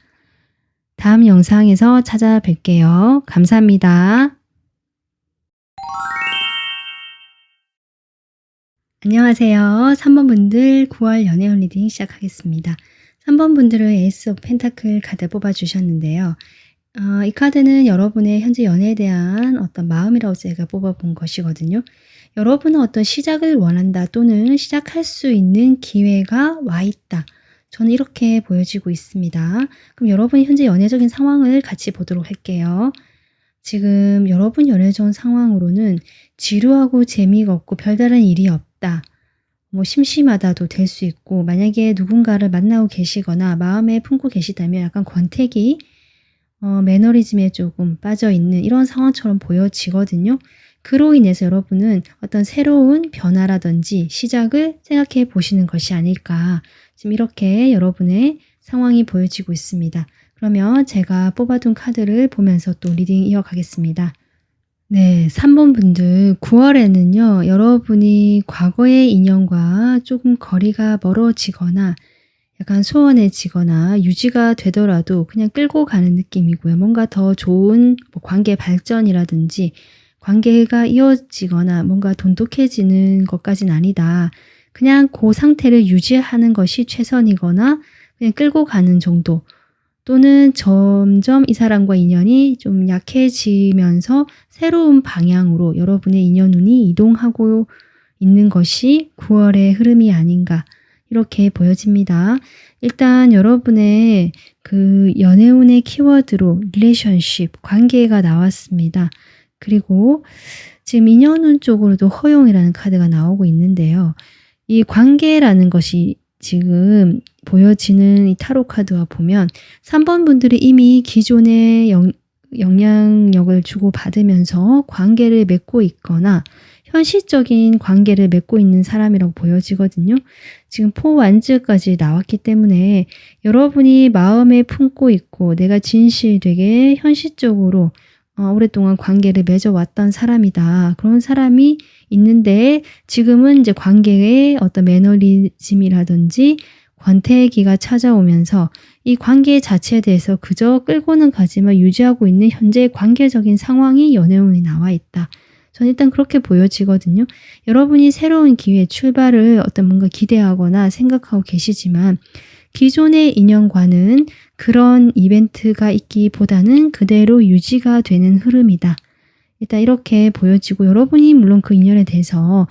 다음 영상에서 찾아뵐게요. 감사합니다. 안녕하세요. 3번 분들 9월 연애운 리딩 시작하겠습니다. 3번 분들은 에이스 오브 펜타클 카드 뽑아주셨는데요. 이 카드는 여러분의 현재 연애에 대한 어떤 마음이라고 제가 뽑아본 것이거든요. 여러분은 어떤 시작을 원한다 또는 시작할 수 있는 기회가 와 있다. 저는 이렇게 보여지고 있습니다. 그럼 여러분이 현재 연애적인 상황을 같이 보도록 할게요. 지금 여러분 연애적 상황으로는 지루하고 재미가 없고 별다른 일이 없다. 뭐 심심하다도 될 수 있고 만약에 누군가를 만나고 계시거나 마음에 품고 계시다면 약간 권태기, 매너리즘에 조금 빠져있는 이런 상황처럼 보여지거든요. 그로 인해서 여러분은 어떤 새로운 변화라든지 시작을 생각해 보시는 것이 아닐까. 지금 이렇게 여러분의 상황이 보여지고 있습니다. 그러면 제가 뽑아둔 카드를 보면서 또 리딩 이어가겠습니다. 네, 3번 분들 9월에는요. 여러분이 과거의 인연과 조금 거리가 멀어지거나 약간 소원해지거나 유지가 되더라도 그냥 끌고 가는 느낌이고요. 뭔가 더 좋은 관계 발전이라든지 관계가 이어지거나 뭔가 돈독해지는 것까지는 아니다. 그냥 그 상태를 유지하는 것이 최선이거나 그냥 끌고 가는 정도. 또는 점점 이 사람과 인연이 좀 약해지면서 새로운 방향으로 여러분의 인연운이 이동하고 있는 것이 9월의 흐름이 아닌가 이렇게 보여집니다. 일단 여러분의 그 연애운의 키워드로 relationship, 관계가 나왔습니다. 그리고 지금 인연운 쪽으로도 허용이라는 카드가 나오고 있는데요. 이 관계라는 것이 지금 보여지는 이 타로 카드와 보면 3번 분들이 이미 기존의 영향력을 주고받으면서 관계를 맺고 있거나 현실적인 관계를 맺고 있는 사람이라고 보여지거든요. 지금 포완즈까지 나왔기 때문에 여러분이 마음에 품고 있고 내가 진실되게 현실적으로 오랫동안 관계를 맺어왔던 사람이다. 그런 사람이 있는데 지금은 이제 관계의 어떤 매너리즘이라든지 권태기가 찾아오면서 이 관계 자체에 대해서 그저 끌고는 가지만 유지하고 있는 현재의 관계적인 상황이 연애운이 나와 있다. 저는 일단 그렇게 보여지거든요. 여러분이 새로운 기회, 출발을 어떤 뭔가 기대하거나 생각하고 계시지만 기존의 인연과는 그런 이벤트가 있기보다는 그대로 유지가 되는 흐름이다. 일단 이렇게 보여지고 여러분이 물론 그 인연에 대해서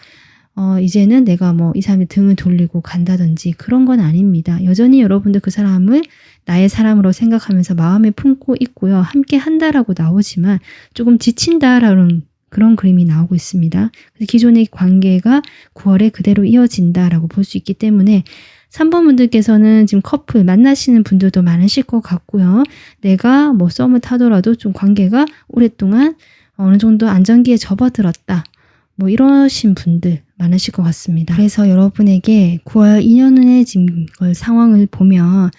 이제는 내가 뭐 이 사람의 등을 돌리고 간다든지 그런 건 아닙니다. 여전히 여러분들 그 사람을 나의 사람으로 생각하면서 마음에 품고 있고요. 함께 한다라고 나오지만 조금 지친다라는 그런 그림이 나오고 있습니다. 그래서 기존의 관계가 9월에 그대로 이어진다라고 볼 수 있기 때문에 3번 분들께서는 지금 커플 만나시는 분들도 많으실 것 같고요. 내가 뭐 썸을 타더라도 좀 관계가 오랫동안 어느 정도 안정기에 접어들었다. 뭐 이러신 분들 많으실 것 같습니다. 그래서 여러분에게 9월 인연운의 지금 상황을 보면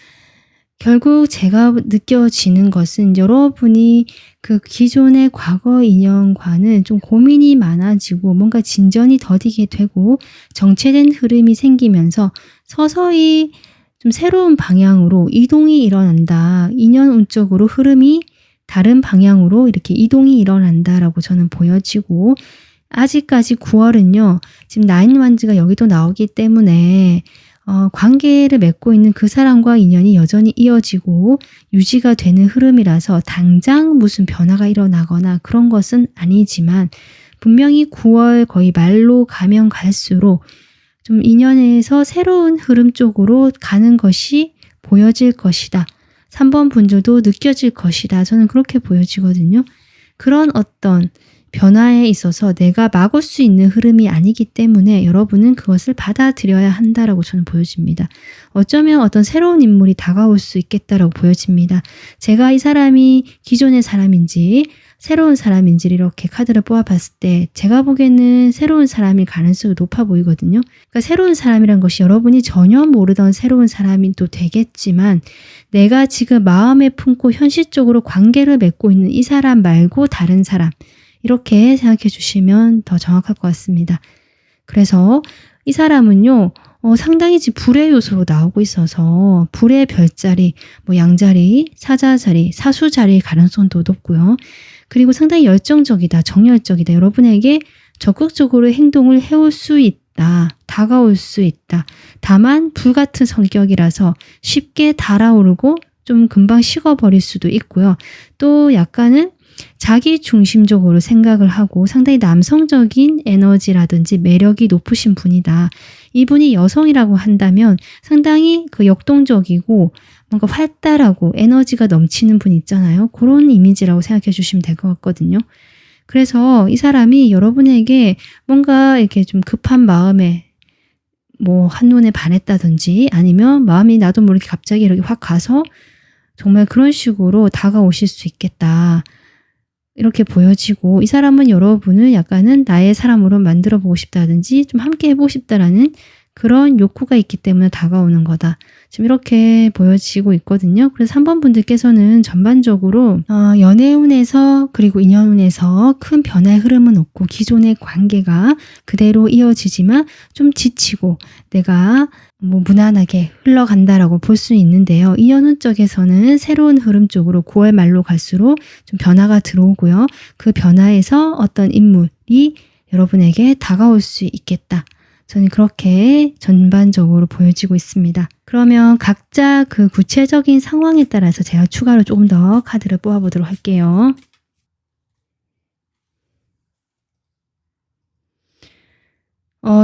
결국 제가 느껴지는 것은 여러분이 그 기존의 과거 인연과는 좀 고민이 많아지고 뭔가 진전이 더디게 되고 정체된 흐름이 생기면서 서서히 좀 새로운 방향으로 이동이 일어난다. 인연운적으로 흐름이 다른 방향으로 이렇게 이동이 일어난다라고 저는 보여지고 아직까지 9월은요. 지금 나인완즈가 여기도 나오기 때문에 관계를 맺고 있는 그 사람과 인연이 여전히 이어지고 유지가 되는 흐름이라서 당장 무슨 변화가 일어나거나 그런 것은 아니지만 분명히 9월 거의 말로 가면 갈수록 좀 인연에서 새로운 흐름 쪽으로 가는 것이 보여질 것이다. 3번 분들도 느껴질 것이다. 저는 그렇게 보여지거든요. 그런 어떤 변화에 있어서 내가 막을 수 있는 흐름이 아니기 때문에 여러분은 그것을 받아들여야 한다라고 저는 보여집니다. 어쩌면 어떤 새로운 인물이 다가올 수 있겠다라고 보여집니다. 제가 이 사람이 기존의 사람인지 새로운 사람인지를 이렇게 카드를 뽑아봤을 때 제가 보기에는 새로운 사람일 가능성이 높아 보이거든요. 그러니까 새로운 사람이란 것이 여러분이 전혀 모르던 새로운 사람이 또 되겠지만 내가 지금 마음에 품고 현실적으로 관계를 맺고 있는 이 사람 말고 다른 사람 이렇게 생각해 주시면 더 정확할 것 같습니다. 그래서 이 사람은요. 상당히 지금 불의 요소로 나오고 있어서 불의 별자리, 뭐 양자리, 사자자리, 사수자리일 가능성도 높고요. 그리고 상당히 열정적이다, 정열적이다. 여러분에게 적극적으로 행동을 해올 수 있다. 다가올 수 있다. 다만 불같은 성격이라서 쉽게 달아오르고 좀 금방 식어버릴 수도 있고요. 또 약간은 자기 중심적으로 생각을 하고 상당히 남성적인 에너지라든지 매력이 높으신 분이다. 이분이 여성이라고 한다면 상당히 그 역동적이고 뭔가 활달하고 에너지가 넘치는 분 있잖아요. 그런 이미지라고 생각해 주시면 될 것 같거든요. 그래서 이 사람이 여러분에게 뭔가 이렇게 좀 급한 마음에 뭐 한눈에 반했다든지 아니면 마음이 나도 모르게 갑자기 이렇게 확 가서 정말 그런 식으로 다가오실 수 있겠다. 이렇게 보여지고 이 사람은 여러분을 약간은 나의 사람으로 만들어 보고 싶다든지 좀 함께 해보고 싶다라는 그런 욕구가 있기 때문에 다가오는 거다. 지금 이렇게 보여지고 있거든요. 그래서 3번 분들께서는 전반적으로 연애운에서 그리고 인연운에서 큰 변화의 흐름은 없고 기존의 관계가 그대로 이어지지만 좀 지치고 내가 무난하게 흘러간다라고 볼 수 있는데요. 인연운 쪽에서는 새로운 흐름 쪽으로 9월 말로 갈수록 좀 변화가 들어오고요. 그 변화에서 어떤 인물이 여러분에게 다가올 수 있겠다. 저는 그렇게 전반적으로 보여지고 있습니다. 그러면 각자 그 구체적인 상황에 따라서 제가 추가로 조금 더 카드를 뽑아보도록 할게요.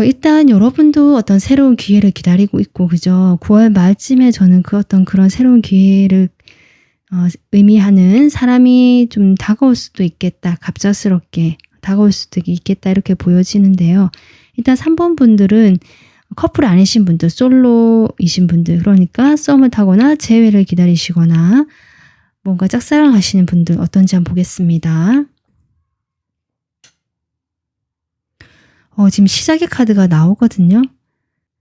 일단 여러분도 어떤 새로운 기회를 기다리고 있고, 그죠? 9월 말쯤에 저는 그 어떤 그런 새로운 기회를 의미하는 사람이 좀 다가올 수도 있겠다. 갑작스럽게 다가올 수도 있겠다. 이렇게 보여지는데요. 일단 3번 분들은 커플 아니신 분들, 솔로이신 분들, 그러니까 썸을 타거나 재회를 기다리시거나 뭔가 짝사랑 하시는 분들 어떤지 한번 보겠습니다. 지금 시작의 카드가 나오거든요.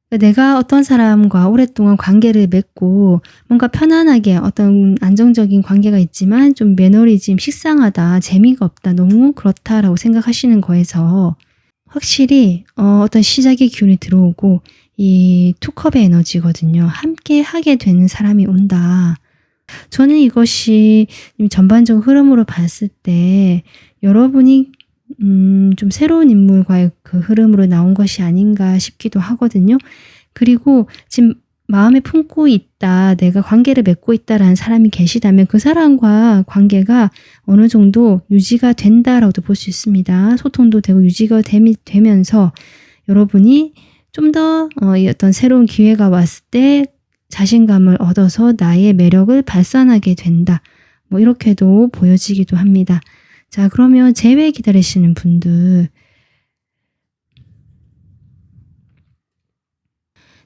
내가 어떤 사람과 오랫동안 관계를 맺고 뭔가 편안하게 어떤 안정적인 관계가 있지만 좀 매너리즘, 식상하다, 재미가 없다, 너무 그렇다라고 생각하시는 거에서 확실히 어떤 시작의 기운이 들어오고 이 투컵의 에너지거든요. 함께 하게 되는 사람이 온다. 저는 이것이 전반적 흐름으로 봤을 때 여러분이 좀 새로운 인물과의 그 흐름으로 나온 것이 아닌가 싶기도 하거든요. 그리고 지금 마음에 품고 있다, 내가 관계를 맺고 있다라는 사람이 계시다면 그 사람과 관계가 어느 정도 유지가 된다라고도 볼 수 있습니다. 소통도 되고 유지가 되면서 여러분이 좀 더 어떤 새로운 기회가 왔을 때 자신감을 얻어서 나의 매력을 발산하게 된다. 이렇게도 보여지기도 합니다. 자, 그러면 재회 기다리시는 분들,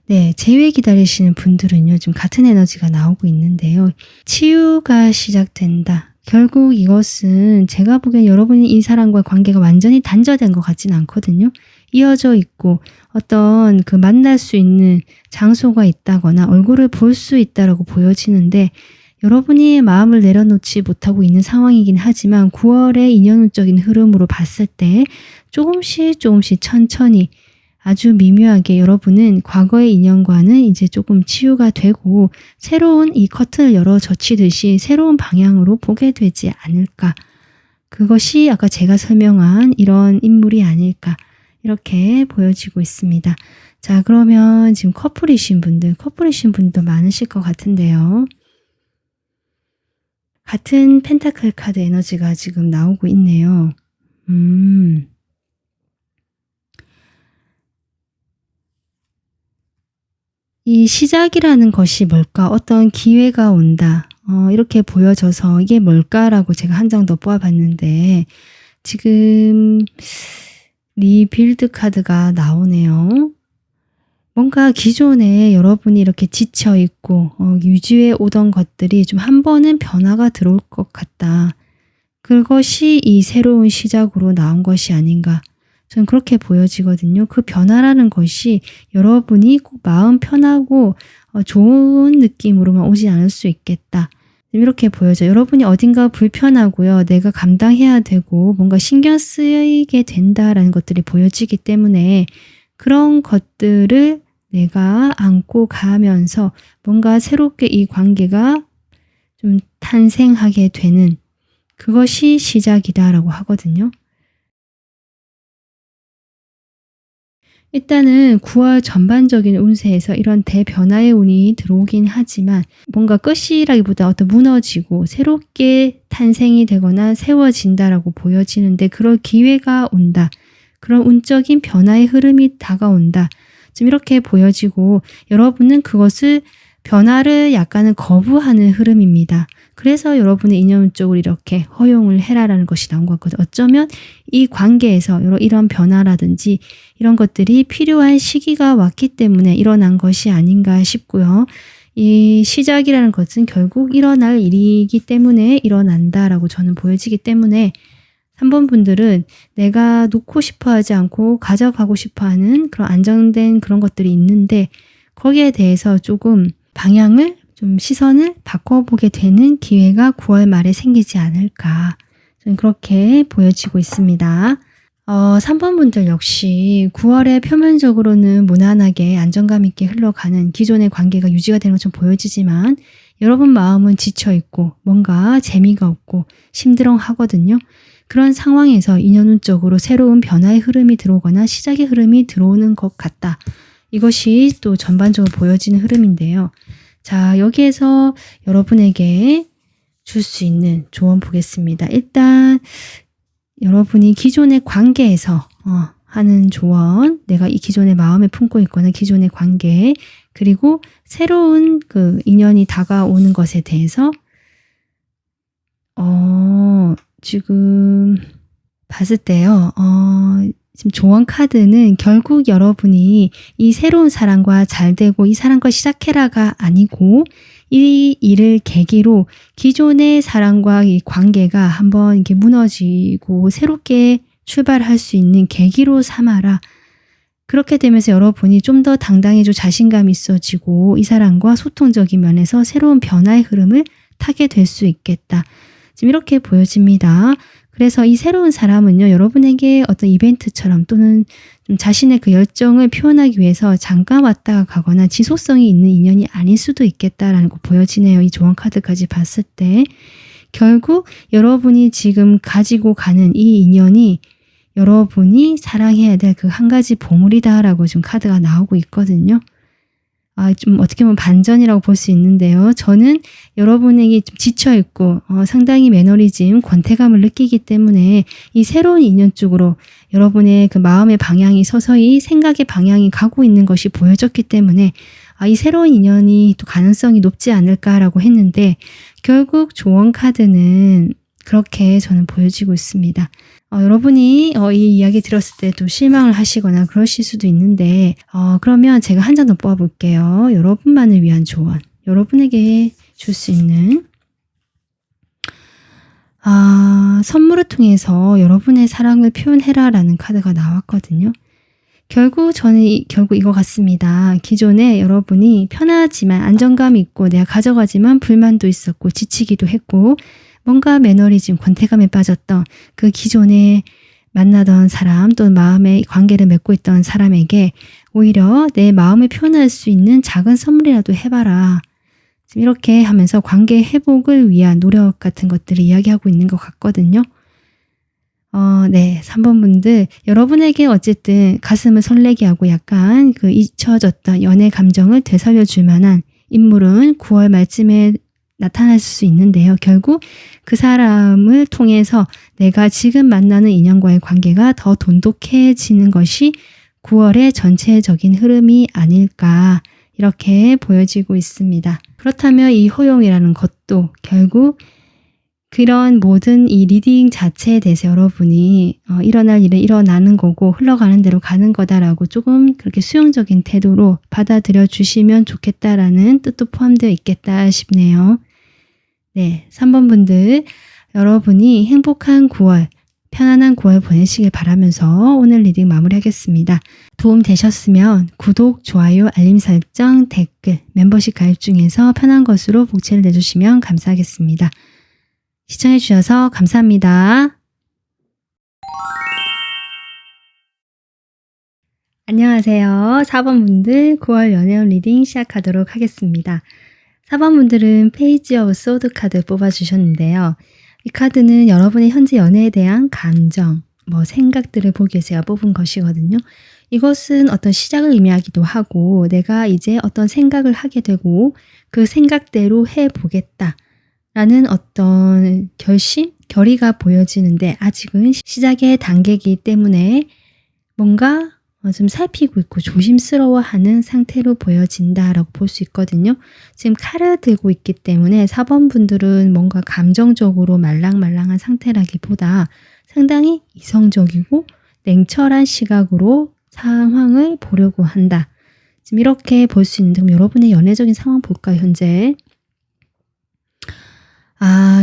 네, 재회 기다리시는 분들은요, 좀 같은 에너지가 나오고 있는데요. 치유가 시작된다. 결국 이것은 제가 보기엔 여러분이 이 사람과 관계가 완전히 단절된 것 같지는 않거든요. 이어져 있고 어떤 그 만날 수 있는 장소가 있다거나 얼굴을 볼 수 있다라고 보여지는데 여러분이 마음을 내려놓지 못하고 있는 상황이긴 하지만 9월의 인연운적인 흐름으로 봤을 때 조금씩 천천히 아주 미묘하게 여러분은 과거의 인연과는 이제 조금 치유가 되고 새로운 이 커튼을 열어 젖히듯이 새로운 방향으로 보게 되지 않을까. 그것이 아까 제가 설명한 이런 인물이 아닐까. 이렇게 보여지고 있습니다. 자, 그러면 지금 커플이신 분도 많으실 것 같은데요. 같은 펜타클 카드 에너지가 지금 나오고 있네요. 이 시작이라는 것이 뭘까? 어떤 기회가 온다. 이렇게 보여져서 이게 뭘까라고 제가 한 장 더 뽑아봤는데 지금 리빌드 카드가 나오네요. 뭔가 기존에 여러분이 이렇게 지쳐있고 유지해 오던 것들이 좀 한 번은 변화가 들어올 것 같다. 그것이 이 새로운 시작으로 나온 것이 아닌가. 저는 그렇게 보여지거든요. 그 변화라는 것이 여러분이 꼭 마음 편하고 좋은 느낌으로만 오지 않을 수 있겠다. 이렇게 보여져요. 여러분이 어딘가 불편하고요. 내가 감당해야 되고 뭔가 신경 쓰이게 된다라는 것들이 보여지기 때문에 그런 것들을 내가 안고 가면서 뭔가 새롭게 이 관계가 좀 탄생하게 되는 그것이 시작이다라고 하거든요. 일단은 9월 전반적인 운세에서 이런 대변화의 운이 들어오긴 하지만 뭔가 끝이라기보다 어떤 무너지고 새롭게 탄생이 되거나 세워진다라고 보여지는데 그럴 기회가 온다. 그런 운적인 변화의 흐름이 다가온다. 지금 이렇게 보여지고 여러분은 그것을 변화를 약간은 거부하는 흐름입니다. 그래서 여러분의 인연적으로 이렇게 허용을 해라라는 것이 나온 것 같거든요. 어쩌면 이 관계에서 이런 변화라든지 이런 것들이 필요한 시기가 왔기 때문에 일어난 것이 아닌가 싶고요. 이 시작이라는 것은 결국 일어날 일이기 때문에 일어난다라고 저는 보여지기 때문에 3번 분들은 내가 놓고 싶어 하지 않고 가져가고 싶어 하는 그런 안정된 그런 것들이 있는데 거기에 대해서 조금 방향을 좀 시선을 바꿔보게 되는 기회가 9월 말에 생기지 않을까. 저는 그렇게 보여지고 있습니다. 3번 분들 역시 9월에 표면적으로는 무난하게 안정감 있게 흘러가는 기존의 관계가 유지가 되는 것처럼 보여지지만 여러분 마음은 지쳐있고 뭔가 재미가 없고 심드렁하거든요. 그런 상황에서 인연운적으로 새로운 변화의 흐름이 들어오거나 시작의 흐름이 들어오는 것 같다. 이것이 또 전반적으로 보여지는 흐름인데요. 자, 여기에서 여러분에게 줄 수 있는 조언 보겠습니다. 일단 여러분이 기존의 관계에서 하는 조언, 내가 이 기존의 마음에 품고 있거나 기존의 관계, 그리고 새로운 그 인연이 다가오는 것에 대해서 지금 봤을 때요. 지금 조언 카드는 결국 여러분이 이 새로운 사람과 잘 되고 이 사람과 시작해라가 아니고 이 일을 계기로 기존의 사람과 이 관계가 한번 이렇게 무너지고 새롭게 출발할 수 있는 계기로 삼아라. 그렇게 되면서 여러분이 좀 더 당당해지고 자신감이 있어지고 이 사람과 소통적인 면에서 새로운 변화의 흐름을 타게 될 수 있겠다. 지금 이렇게 보여집니다. 그래서 이 새로운 사람은요, 여러분에게 어떤 이벤트처럼 또는 좀 자신의 그 열정을 표현하기 위해서 잠깐 왔다가 가거나 지속성이 있는 인연이 아닐 수도 있겠다라는 거 보여지네요. 이 조언 카드까지 봤을 때. 결국 여러분이 지금 가지고 가는 이 인연이 여러분이 사랑해야 될 그 한 가지 보물이다라고 지금 카드가 나오고 있거든요. 좀 어떻게 보면 반전이라고 볼 수 있는데요. 저는 여러분에게 좀 지쳐있고 상당히 매너리즘, 권태감을 느끼기 때문에 이 새로운 인연 쪽으로 여러분의 그 마음의 방향이 서서히 생각의 방향이 가고 있는 것이 보여졌기 때문에 이 새로운 인연이 또 가능성이 높지 않을까라고 했는데 결국 조언 카드는 그렇게 저는 보여지고 있습니다. 여러분이 이 이야기 들었을 때 또 실망을 하시거나 그러실 수도 있는데 그러면 제가 한 장 더 뽑아볼게요. 여러분만을 위한 조언. 여러분에게 줄 수 있는 선물을 통해서 여러분의 사랑을 표현해라라는 카드가 나왔거든요. 결국 저는 결국 이거 같습니다. 기존에 여러분이 편하지만 안정감이 있고 내가 가져가지만 불만도 있었고 지치기도 했고 뭔가 매너리즘, 권태감에 빠졌던 그 기존에 만나던 사람 또는 마음의 관계를 맺고 있던 사람에게 오히려 내 마음을 표현할 수 있는 작은 선물이라도 해봐라. 지금 이렇게 하면서 관계 회복을 위한 노력 같은 것들을 이야기하고 있는 것 같거든요. 네, 3번 분들 여러분에게 어쨌든 가슴을 설레게 하고 약간 그 잊혀졌던 연애 감정을 되살려줄 만한 인물은 9월 말쯤에 나타날 수 있는데요. 결국 그 사람을 통해서 내가 지금 만나는 인연과의 관계가 더 돈독해지는 것이 9월의 전체적인 흐름이 아닐까 이렇게 보여지고 있습니다. 그렇다면 이 호용이라는 것도 결국 그런 모든 이 리딩 자체에 대해서 여러분이 일어날 일은 일어나는 거고 흘러가는 대로 가는 거다라고 조금 그렇게 수용적인 태도로 받아들여 주시면 좋겠다라는 뜻도 포함되어 있겠다 싶네요. 네, 3번 분들 여러분이 행복한 9월, 편안한 9월 보내시길 바라면서 오늘 리딩 마무리하겠습니다. 도움 되셨으면 구독, 좋아요, 알림 설정, 댓글, 멤버십 가입 중에서 편한 것으로 복채를 내주시면 감사하겠습니다. 시청해주셔서 감사합니다. 안녕하세요. 4번 분들 9월 연애운 리딩 시작하도록 하겠습니다. 4번 분들은 페이지 오브 소드 카드 뽑아주셨는데요. 이 카드는 여러분의 현재 연애에 대한 감정, 생각들을 보기 위해서 제가 뽑은 것이거든요. 이것은 어떤 시작을 의미하기도 하고 내가 이제 어떤 생각을 하게 되고 그 생각대로 해보겠다. 라는 어떤 결심, 결의가 보여지는데 아직은 시작의 단계이기 때문에 뭔가 좀 살피고 있고 조심스러워하는 상태로 보여진다라고 볼 수 있거든요. 지금 칼을 들고 있기 때문에 4번 분들은 뭔가 감정적으로 말랑말랑한 상태라기보다 상당히 이성적이고 냉철한 시각으로 상황을 보려고 한다. 지금 이렇게 볼 수 있는데 그럼 여러분의 연애적인 상황 볼까요, 현재?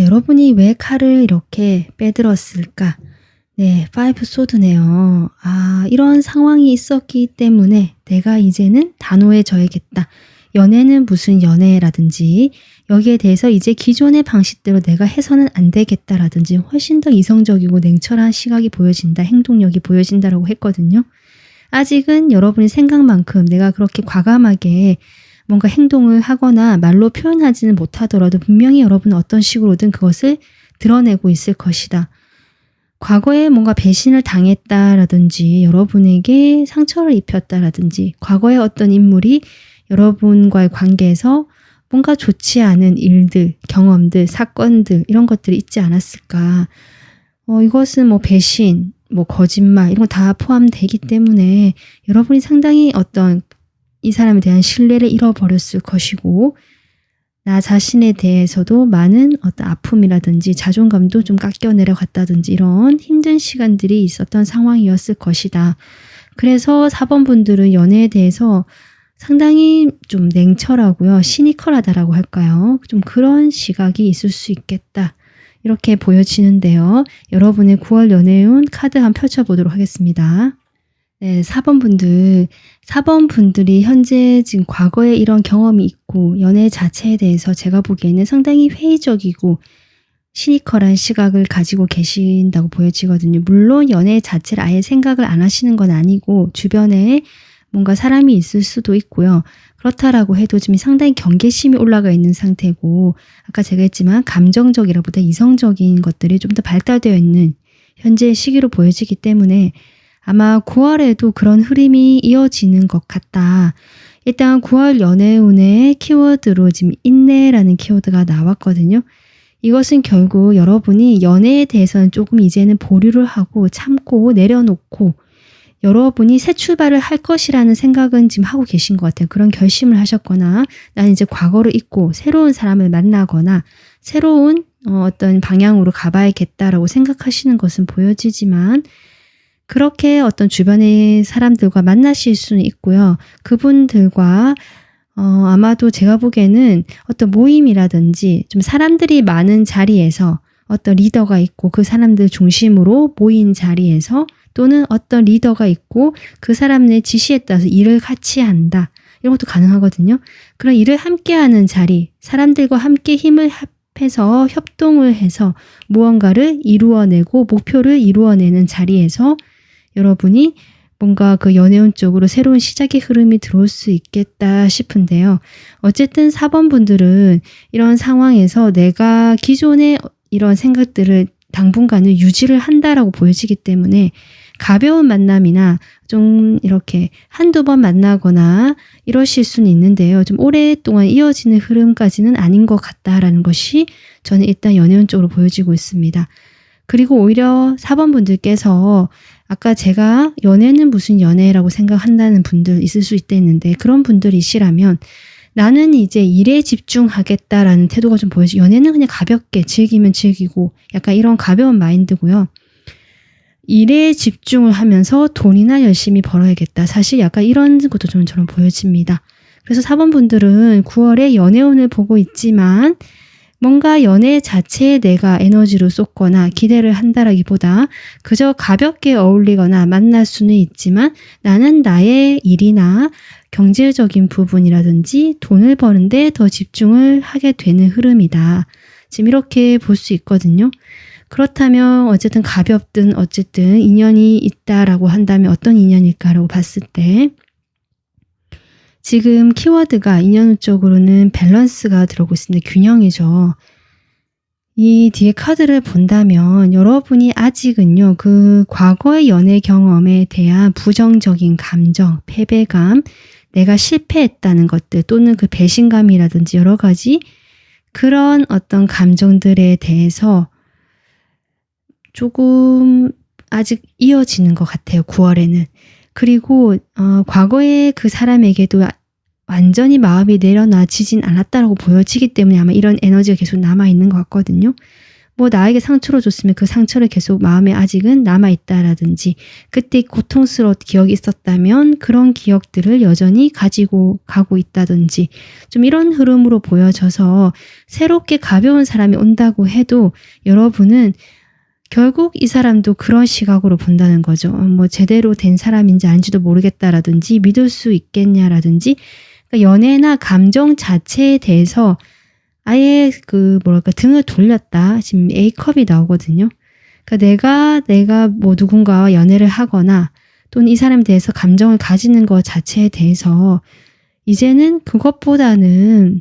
여러분이 왜 칼을 이렇게 빼들었을까? 네, 파이브 소드네요. 아, 이런 상황이 있었기 때문에 내가 이제는 단호해져야겠다. 연애는 무슨 연애라든지 여기에 대해서 이제 기존의 방식대로 내가 해서는 안 되겠다라든지 훨씬 더 이성적이고 냉철한 시각이 보여진다, 행동력이 보여진다라고 했거든요. 아직은 여러분의 생각만큼 내가 그렇게 과감하게 뭔가 행동을 하거나 말로 표현하지는 못하더라도 분명히 여러분은 어떤 식으로든 그것을 드러내고 있을 것이다. 과거에 뭔가 배신을 당했다라든지 여러분에게 상처를 입혔다라든지 과거에 어떤 인물이 여러분과의 관계에서 뭔가 좋지 않은 일들, 경험들, 사건들 이런 것들이 있지 않았을까. 이것은 뭐 배신, 뭐 거짓말 이런 거 다 포함되기 때문에 여러분이 상당히 어떤 이 사람에 대한 신뢰를 잃어버렸을 것이고 나 자신에 대해서도 많은 어떤 아픔이라든지 자존감도 좀 깎여 내려갔다든지 이런 힘든 시간들이 있었던 상황이었을 것이다. 그래서 4번 분들은 연애에 대해서 상당히 좀 냉철하고요. 시니컬하다라고 할까요? 좀 그런 시각이 있을 수 있겠다. 이렇게 보여지는데요. 여러분의 9월 연애운 카드 한번 펼쳐보도록 하겠습니다. 네, 4번 분들. 4번 분들이 현재 지금 과거에 이런 경험이 있고 연애 자체에 대해서 제가 보기에는 상당히 회의적이고 시니컬한 시각을 가지고 계신다고 보여지거든요. 물론 연애 자체를 아예 생각을 안 하시는 건 아니고 주변에 뭔가 사람이 있을 수도 있고요. 그렇다라고 해도 지금 상당히 경계심이 올라가 있는 상태고 아까 제가 했지만 감정적이라보다 이성적인 것들이 좀 더 발달되어 있는 현재의 시기로 보여지기 때문에 아마 9월에도 그런 흐름이 이어지는 것 같다. 일단 9월 연애운의 키워드로 지금 인내라는 키워드가 나왔거든요. 이것은 결국 여러분이 연애에 대해서는 조금 이제는 보류를 하고 참고 내려놓고 여러분이 새 출발을 할 것이라는 생각은 지금 하고 계신 것 같아요. 그런 결심을 하셨거나 나는 이제 과거를 잊고 새로운 사람을 만나거나 새로운 어떤 방향으로 가봐야겠다라고 생각하시는 것은 보여지지만 그렇게 어떤 주변의 사람들과 만나실 수는 있고요. 그분들과 아마도 제가 보기에는 어떤 모임이라든지 좀 사람들이 많은 자리에서 어떤 리더가 있고 그 사람들 중심으로 모인 자리에서 또는 어떤 리더가 있고 그 사람의 지시에 따라서 일을 같이 한다. 이런 것도 가능하거든요. 그런 일을 함께하는 자리, 사람들과 함께 힘을 합해서 협동을 해서 무언가를 이루어내고 목표를 이루어내는 자리에서 여러분이 뭔가 그 연애운 쪽으로 새로운 시작의 흐름이 들어올 수 있겠다 싶은데요. 어쨌든 4번 분들은 이런 상황에서 내가 기존의 이런 생각들을 당분간은 유지를 한다라고 보여지기 때문에 가벼운 만남이나 좀 이렇게 한두 번 만나거나 이러실 수는 있는데요. 좀 오랫동안 이어지는 흐름까지는 아닌 것 같다라는 것이 저는 일단 연애운 쪽으로 보여지고 있습니다. 그리고 오히려 4번 분들께서 아까 제가 연애는 무슨 연애라고 생각한다는 분들 있을 수 있다는데 그런 분들이시라면 나는 이제 일에 집중하겠다라는 태도가 좀 보여지고 연애는 그냥 가볍게 즐기면 즐기고 약간 이런 가벼운 마인드고요. 일에 집중을 하면서 돈이나 열심히 벌어야겠다. 사실 약간 이런 것도 좀 저는 보여집니다. 그래서 4번 분들은 9월에 연애운을 보고 있지만 뭔가 연애 자체에 내가 에너지를 쏟거나 기대를 한다라기보다 그저 가볍게 어울리거나 만날 수는 있지만 나는 나의 일이나 경제적인 부분이라든지 돈을 버는데 더 집중을 하게 되는 흐름이다. 지금 이렇게 볼 수 있거든요. 그렇다면 어쨌든 가볍든 어쨌든 인연이 있다라고 한다면 어떤 인연일까라고 봤을 때 지금 키워드가 인연 쪽으로는 밸런스가 들어오고 있습니다. 균형이죠. 이 뒤에 카드를 본다면 여러분이 아직은요, 그 과거의 연애 경험에 대한 부정적인 감정, 패배감, 내가 실패했다는 것들 또는 그 배신감이라든지 여러 가지 그런 어떤 감정들에 대해서 조금 아직 이어지는 것 같아요. 9월에는. 그리고 과거의 그 사람에게도 완전히 마음이 내려놔지진 않았다라고 보여지기 때문에 아마 이런 에너지가 계속 남아있는 것 같거든요. 뭐 나에게 상처를 줬으면 그 상처를 계속 마음에 아직은 남아있다라든지 그때 고통스러운 기억이 있었다면 그런 기억들을 여전히 가지고 가고 있다든지 좀 이런 흐름으로 보여져서 새롭게 가벼운 사람이 온다고 해도 여러분은 결국 이 사람도 그런 시각으로 본다는 거죠. 뭐 제대로 된 사람인지 아닌지도 모르겠다라든지 믿을 수 있겠냐라든지 그러니까 연애나 감정 자체에 대해서 아예 그 뭐랄까 등을 돌렸다. 지금 A컵이 나오거든요. 그러니까 내가 뭐 누군가와 연애를 하거나 또는 이 사람에 대해서 감정을 가지는 것 자체에 대해서 이제는 그것보다는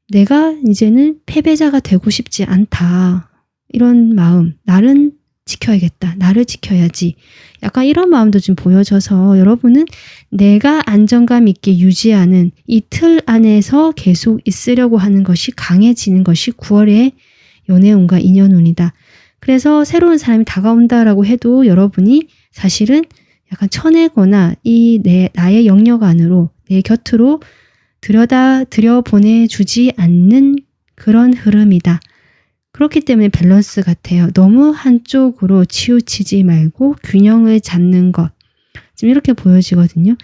내가 이제는 패배자가 되고 싶지 않다. 이런 마음, 나를 지켜야겠다. 나를 지켜야지. 약간 이런 마음도 좀 보여져서 여러분은 내가 안정감 있게 유지하는 이 틀 안에서 계속 있으려고 하는 것이 강해지는 것이 9월의 연애운과 인연운이다. 그래서 새로운 사람이 다가온다라고 해도 여러분이 사실은 약간 쳐내거나 나의 영역 안으로 내 곁으로 들여보내주지 않는 그런 흐름이다. 그렇기 때문에 밸런스 같아요. 너무 한쪽으로 치우치지 말고 균형을 잡는 것. 지금 이렇게 보여지거든요.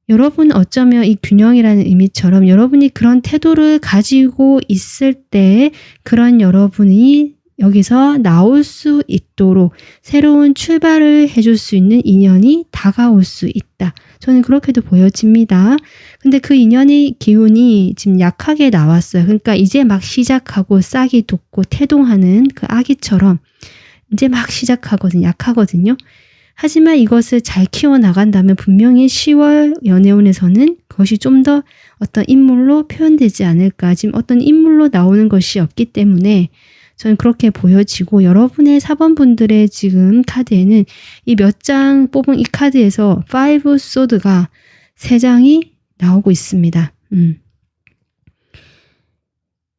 여러분 어쩌면 이 균형이라는 의미처럼 여러분이 그런 태도를 가지고 있을 때 그런 여러분이 여기서 나올 수 있도록 새로운 출발을 해줄 수 있는 인연이 다가올 수 있다. 저는 그렇게도 보여집니다. 근데 그 인연의 기운이 지금 약하게 나왔어요. 그러니까 이제 막 시작하고 싹이 돋고 태동하는 그 아기처럼 이제 막 시작하거든요. 약하거든요. 하지만 이것을 잘 키워나간다면 분명히 10월 연애운에서는 그것이 좀 더 어떤 인물로 표현되지 않을까. 지금 어떤 인물로 나오는 것이 없기 때문에 저는 그렇게 보여지고 여러분의 4번 분들의 지금 카드에는 이 몇 장 뽑은 이 카드에서 5 소드가 3장이 나오고 있습니다.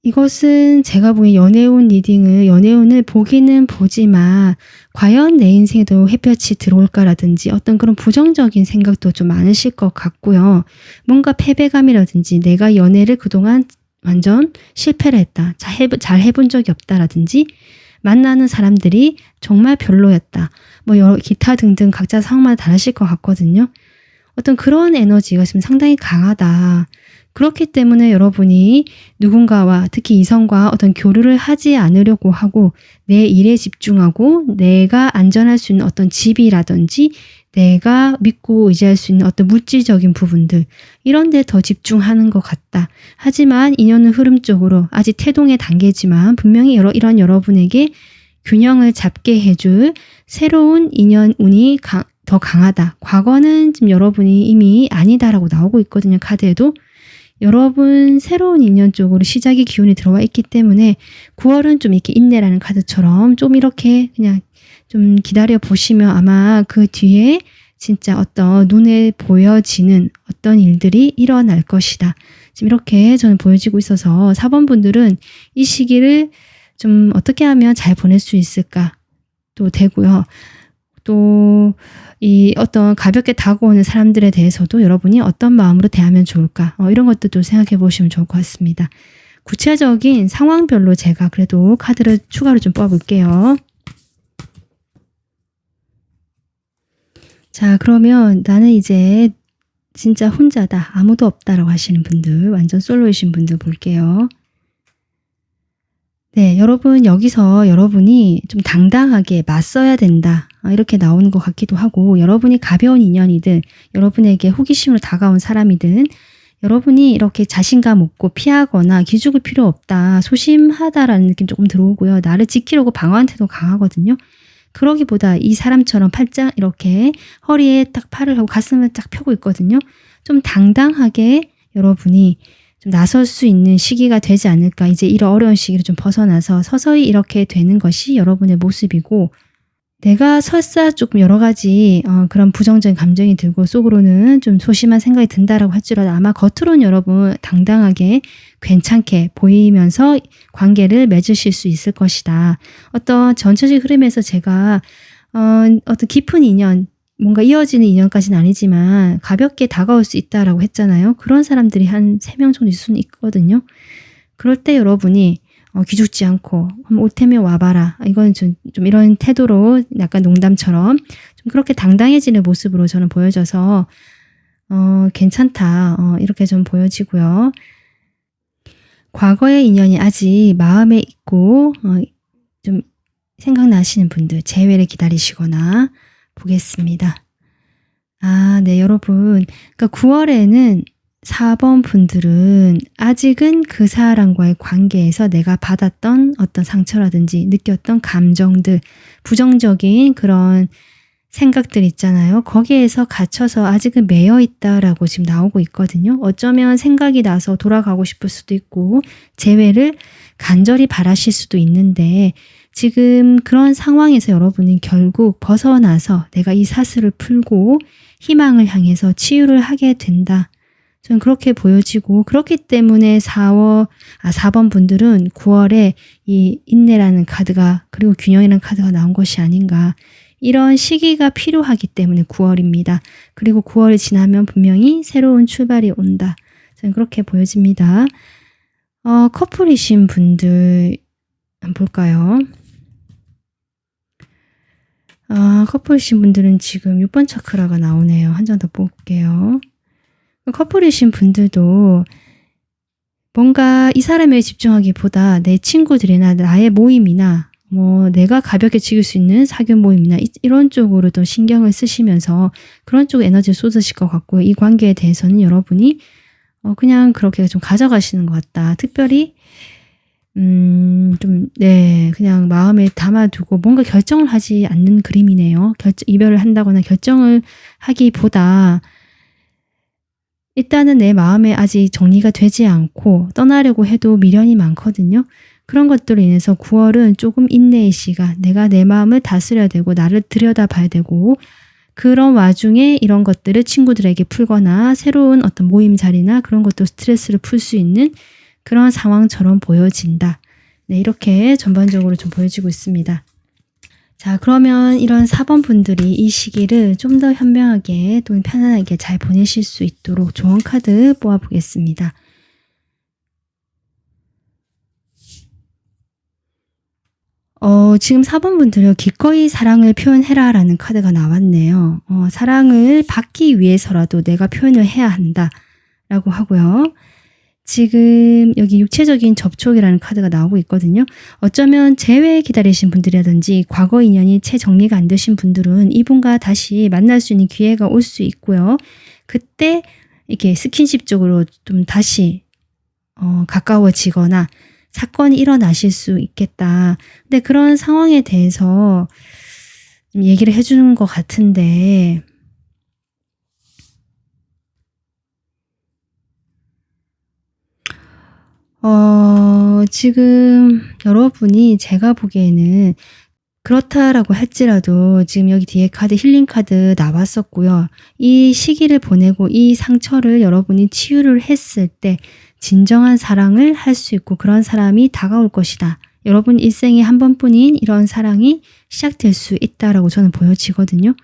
이것은 제가 보기엔 연애운을 보기는 보지만 과연 내 인생에도 햇볕이 들어올까라든지 어떤 그런 부정적인 생각도 좀 많으실 것 같고요. 뭔가 패배감이라든지 내가 연애를 그동안 완전 실패를 했다. 잘 해본 적이 없다라든지 만나는 사람들이 정말 별로였다. 뭐 여러 기타 등등 각자 상황마다 다르실 것 같거든요. 어떤 그런 에너지가 지금 상당히 강하다. 그렇기 때문에 여러분이 누군가와 특히 이성과 어떤 교류를 하지 않으려고 하고 내 일에 집중하고 내가 안전할 수 있는 어떤 집이라든지 내가 믿고 의지할 수 있는 어떤 물질적인 부분들 이런 데 더 집중하는 것 같다. 하지만 인연은 흐름 쪽으로 아직 태동의 단계지만 분명히 이런 여러분에게 균형을 잡게 해줄 새로운 인연운이 더 강하다. 과거는 지금 여러분이 이미 아니다라고 나오고 있거든요. 카드에도. 여러분 새로운 인연 쪽으로 시작의 기운이 들어와 있기 때문에 9월은 좀 이렇게 인내라는 카드처럼 좀 이렇게 그냥 좀 기다려 보시면 아마 그 뒤에 진짜 어떤 눈에 보여지는 어떤 일들이 일어날 것이다. 지금 이렇게 저는 보여지고 있어서 4번 분들은 이 시기를 좀 어떻게 하면 잘 보낼 수 있을까 또 되고요. 또 이 어떤 가볍게 다가오는 사람들에 대해서도 여러분이 어떤 마음으로 대하면 좋을까 이런 것들도 생각해 보시면 좋을 것 같습니다. 구체적인 상황별로 제가 그래도 카드를 추가로 좀 뽑아볼게요. 자, 그러면 나는 이제 진짜 혼자다, 아무도 없다라고 하시는 분들, 완전 솔로이신 분들 볼게요. 네, 여러분 여기서 여러분이 좀 당당하게 맞서야 된다. 이렇게 나오는 것 같기도 하고 여러분이 가벼운 인연이든 여러분에게 호기심으로 다가온 사람이든 여러분이 이렇게 자신감 없고 피하거나 기죽을 필요 없다. 소심하다라는 느낌 조금 들어오고요. 나를 지키려고 방어한 태도 강하거든요. 그러기보다 이 사람처럼 팔짱 이렇게 허리에 딱 팔을 하고 가슴을 딱 펴고 있거든요. 좀 당당하게 여러분이 좀 나설 수 있는 시기가 되지 않을까. 이제 이런 어려운 시기를 좀 벗어나서 서서히 이렇게 되는 것이 여러분의 모습이고 내가 설사 조금 여러 가지 그런 부정적인 감정이 들고 속으로는 좀 소심한 생각이 든다라고 할지라도 아마 겉으로는 여러분 당당하게 괜찮게 보이면서 관계를 맺으실 수 있을 것이다. 어떤 전체적인 흐름에서 제가 어떤 깊은 인연 뭔가 이어지는 인연까지는 아니지만 가볍게 다가올 수 있다라고 했잖아요. 그런 사람들이 한 3명 정도 있을 수는 있거든요. 그럴 때 여러분이 기죽지 않고 올 테면 와봐라. 이건 좀 이런 태도로 약간 농담처럼 좀 그렇게 당당해지는 모습으로 저는 보여져서 괜찮다. 이렇게 좀 보여지고요. 과거의 인연이 아직 마음에 있고 좀 생각나시는 분들 재회를 기다리시거나 보겠습니다. 네, 여러분. 그러니까 9월에는 4번 분들은 아직은 그 사람과의 관계에서 내가 받았던 어떤 상처라든지 느꼈던 감정들, 부정적인 그런 생각들 있잖아요. 거기에서 갇혀서 아직은 매여 있다라고 지금 나오고 있거든요. 어쩌면 생각이 나서 돌아가고 싶을 수도 있고 재회를 간절히 바라실 수도 있는데 지금 그런 상황에서 여러분은 결국 벗어나서 내가 이 사슬을 풀고 희망을 향해서 치유를 하게 된다. 저는 그렇게 보여지고 그렇기 때문에 4번 분들은 9월에 이 인내라는 카드가 그리고 균형이라는 카드가 나온 것이 아닌가. 이런 시기가 필요하기 때문에 9월입니다. 그리고 9월이 지나면 분명히 새로운 출발이 온다. 저는 그렇게 보여집니다. 커플이신 분들 한번 볼까요? 커플이신 분들은 지금 6번 차크라가 나오네요. 한 장 더 볼게요. 커플이신 분들도 뭔가 이 사람에 집중하기보다 내 친구들이나 나의 모임이나 내가 가볍게 즐길 수 있는 사교 모임이나 이런 쪽으로 더 신경을 쓰시면서 그런 쪽 에너지를 쏟으실 것 같고요. 이 관계에 대해서는 여러분이 그냥 그렇게 좀 가져가시는 것 같다. 특별히 그냥 마음에 담아두고 뭔가 결정을 하지 않는 그림이네요. 이별을 한다거나 결정을 하기보다 일단은 내 마음에 아직 정리가 되지 않고 떠나려고 해도 미련이 많거든요. 그런 것들로 인해서 9월은 조금 인내의 시간, 내가 내 마음을 다스려야 되고 나를 들여다봐야 되고 그런 와중에 이런 것들을 친구들에게 풀거나 새로운 어떤 모임 자리나 그런 것도 스트레스를 풀 수 있는 그런 상황처럼 보여진다. 네, 이렇게 전반적으로 좀 보여지고 있습니다. 자, 그러면 이런 4번 분들이 이 시기를 좀 더 현명하게 또 편안하게 잘 보내실 수 있도록 조언 카드 뽑아보겠습니다. 지금 4번 분들은 기꺼이 사랑을 표현해라 라는 카드가 나왔네요. 사랑을 받기 위해서라도 내가 표현을 해야 한다 라고 하고요. 지금 여기 육체적인 접촉이라는 카드가 나오고 있거든요. 어쩌면 재회 기다리신 분들이라든지 과거 인연이 채 정리가 안 되신 분들은 이분과 다시 만날 수 있는 기회가 올 수 있고요. 그때 이렇게 스킨십 쪽으로 좀 다시 가까워지거나 사건이 일어나실 수 있겠다. 근데 그런 상황에 대해서 좀 얘기를 해주는 것 같은데 지금 여러분이 제가 보기에는 그렇다라고 할지라도 지금 여기 뒤에 카드 힐링 카드 나왔었고요. 이 시기를 보내고 이 상처를 여러분이 치유를 했을 때 진정한 사랑을 할 수 있고 그런 사람이 다가올 것이다. 여러분 일생에 한 번뿐인 이런 사랑이 시작될 수 있다라고 저는 보여지거든요.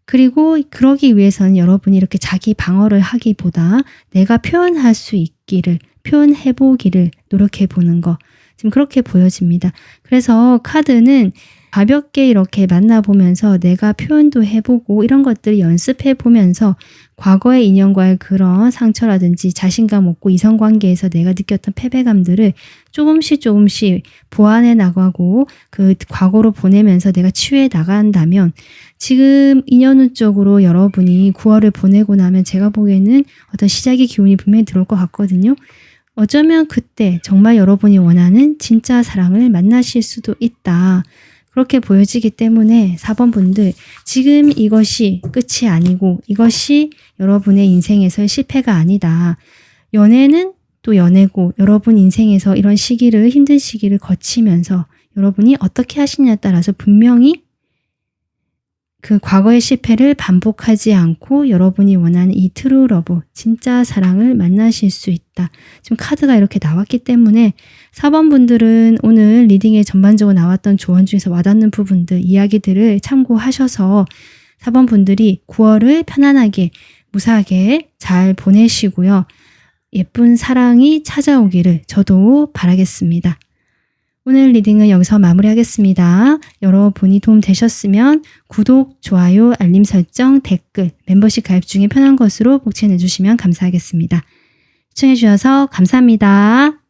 그리고 그러기 위해서는 여러분이 이렇게 자기 방어를 하기보다 내가 표현할 수 있기를 표현해보기를 노력해보는 거 지금 그렇게 보여집니다. 그래서 카드는 가볍게 이렇게 만나보면서 내가 표현도 해보고 이런 것들을 연습해보면서 과거의 인연과의 그런 상처라든지 자신감 없고 이성관계에서 내가 느꼈던 패배감들을 조금씩 보완해 나가고 그 과거로 보내면서 내가 치유해 나간다면 지금 인연운적으로 여러분이 9월을 보내고 나면 제가 보기에는 어떤 시작의 기운이 분명히 들어올 것 같거든요. 어쩌면 그때 정말 여러분이 원하는 진짜 사랑을 만나실 수도 있다. 그렇게 보여지기 때문에 4번 분들 지금 이것이 끝이 아니고 이것이 여러분의 인생에서의 실패가 아니다. 연애는 또 연애고 여러분 인생에서 이런 시기를 힘든 시기를 거치면서 여러분이 어떻게 하시냐에 따라서 분명히 그 과거의 실패를 반복하지 않고 여러분이 원하는 이 트루 러브, 진짜 사랑을 만나실 수 있다. 지금 카드가 이렇게 나왔기 때문에 4번 분들은 오늘 리딩에 전반적으로 나왔던 조언 중에서 와닿는 부분들, 이야기들을 참고하셔서 4번 분들이 9월을 편안하게, 무사하게 잘 보내시고요. 예쁜 사랑이 찾아오기를 저도 바라겠습니다. 오늘 리딩은 여기서 마무리하겠습니다. 여러분이 도움 되셨으면 구독, 좋아요, 알림 설정, 댓글, 멤버십 가입 중에 편한 것으로 복제해 주시면 감사하겠습니다. 시청해 주셔서 감사합니다.